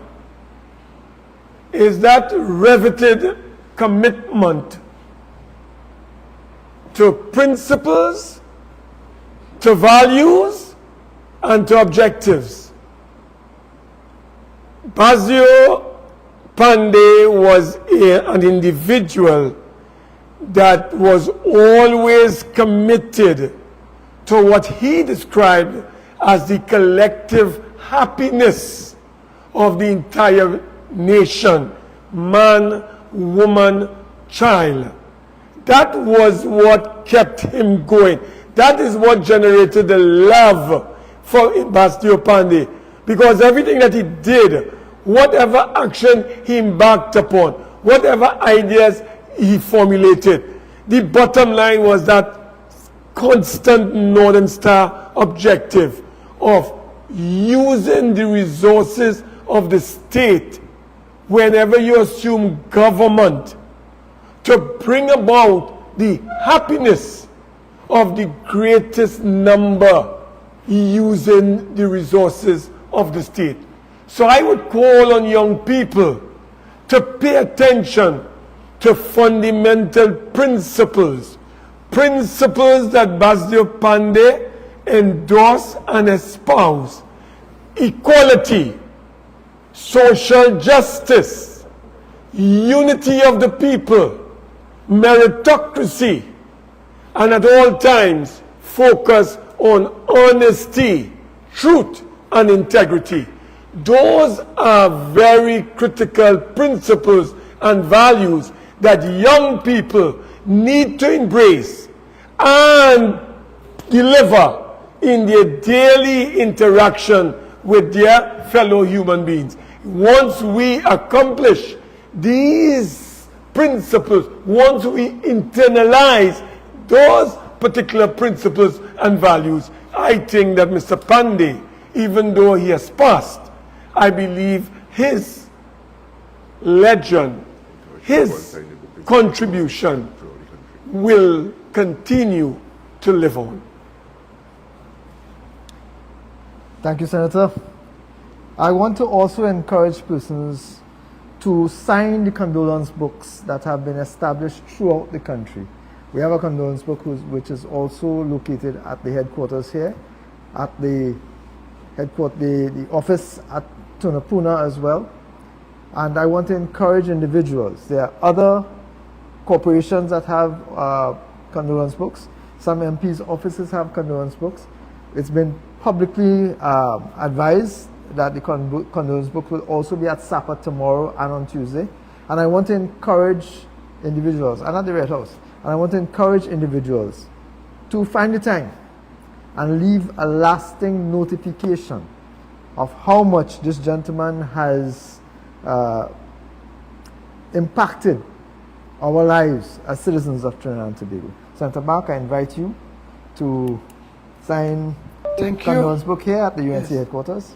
is that riveted commitment to principles, to values, and to objectives. Basdeo Panday was an individual that was always committed to what he described as the collective happiness of the entire nation, man, woman, child. That was what kept him going. That is what generated the love for Basdeo Panday. Because everything that he did, whatever action he embarked upon, whatever ideas he formulated, the bottom line was that constant Northern Star objective of using the resources of the state whenever you assume government to bring about the happiness of the greatest number using the resources of the state. So I would call on young people to pay attention to fundamental principles, principles that Basdeo Panday endorsed and espoused: equality, social justice, unity of the people, meritocracy, and at all times focus on honesty, truth, and integrity. Those are very critical principles and values that young people need to embrace and deliver in their daily interaction with their fellow human beings. Once we accomplish these principles, once we internalize those particular principles and values, I think that Mr. Panday, even though he has passed, I believe his legend, his contribution will continue to live on. Thank you, Senator. I want to also encourage persons to sign the condolence books that have been established throughout the country. We have a condolence book which is also located at the headquarters here, at the office at Tunapuna as well. And I want to encourage individuals. There are other corporations that have condolence books. Some MPs' offices have condolence books. It's been publicly advised that the condolence book will also be at SAPA tomorrow and on Tuesday. And I want to encourage individuals, and at the Red House, and I want to encourage individuals to find the time and leave a lasting notification of how much this gentleman has impacted our lives as citizens of Trinidad and Tobago. Senator Mark, I invite you to sign the condolence book here at the UNC headquarters.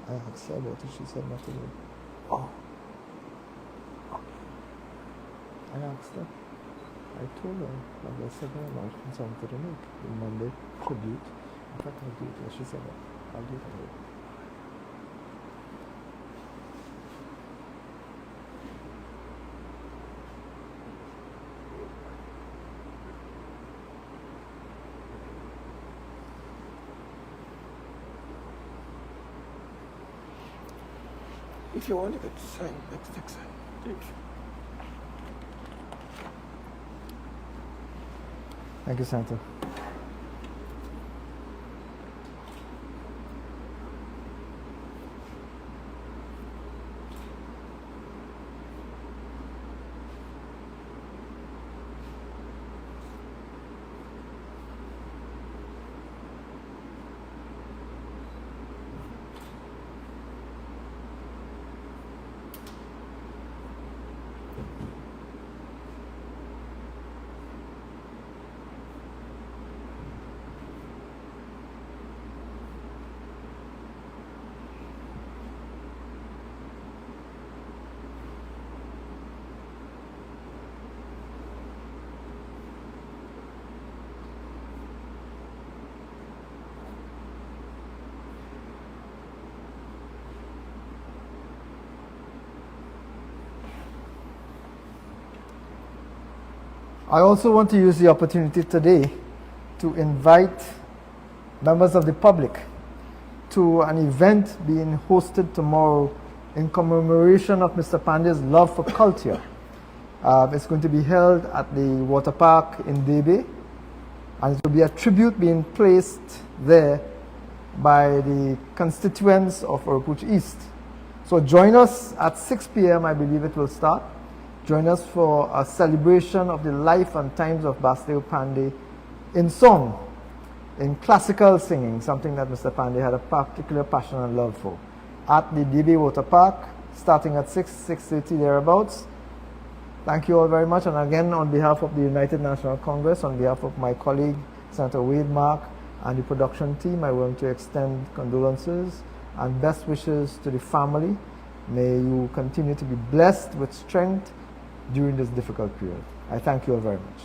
I asked her about it, she said not to do it. Oh. I asked her. I told her that I said I launched something to make the Monday tribute. In fact, I'll do it. She said that. I'll do it. If you want, you could sign. Let's take sign. Thank you. Thank you, Senator. I also want to use the opportunity today to invite members of the public to an event being hosted tomorrow in commemoration of Mr. Panday's love for culture. It's going to be held at the water park in Debe, and it will be a tribute being placed there by the constituents of Oropouche East. So join us at 6 p.m. I believe it will start. Join us for a celebration of the life and times of Basdeo Panday in song, in classical singing, something that Mr. Panday had a particular passion and love for, at the Debe Water Park, starting at 6:30 thereabouts. Thank you all very much. And again, on behalf of the United National Congress, on behalf of my colleague, Senator Wade Mark, and the production team, I want to extend condolences and best wishes to the family. May you continue to be blessed with strength during this difficult period. I thank you all very much.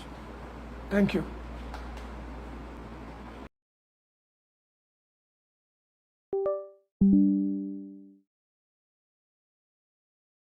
Thank you.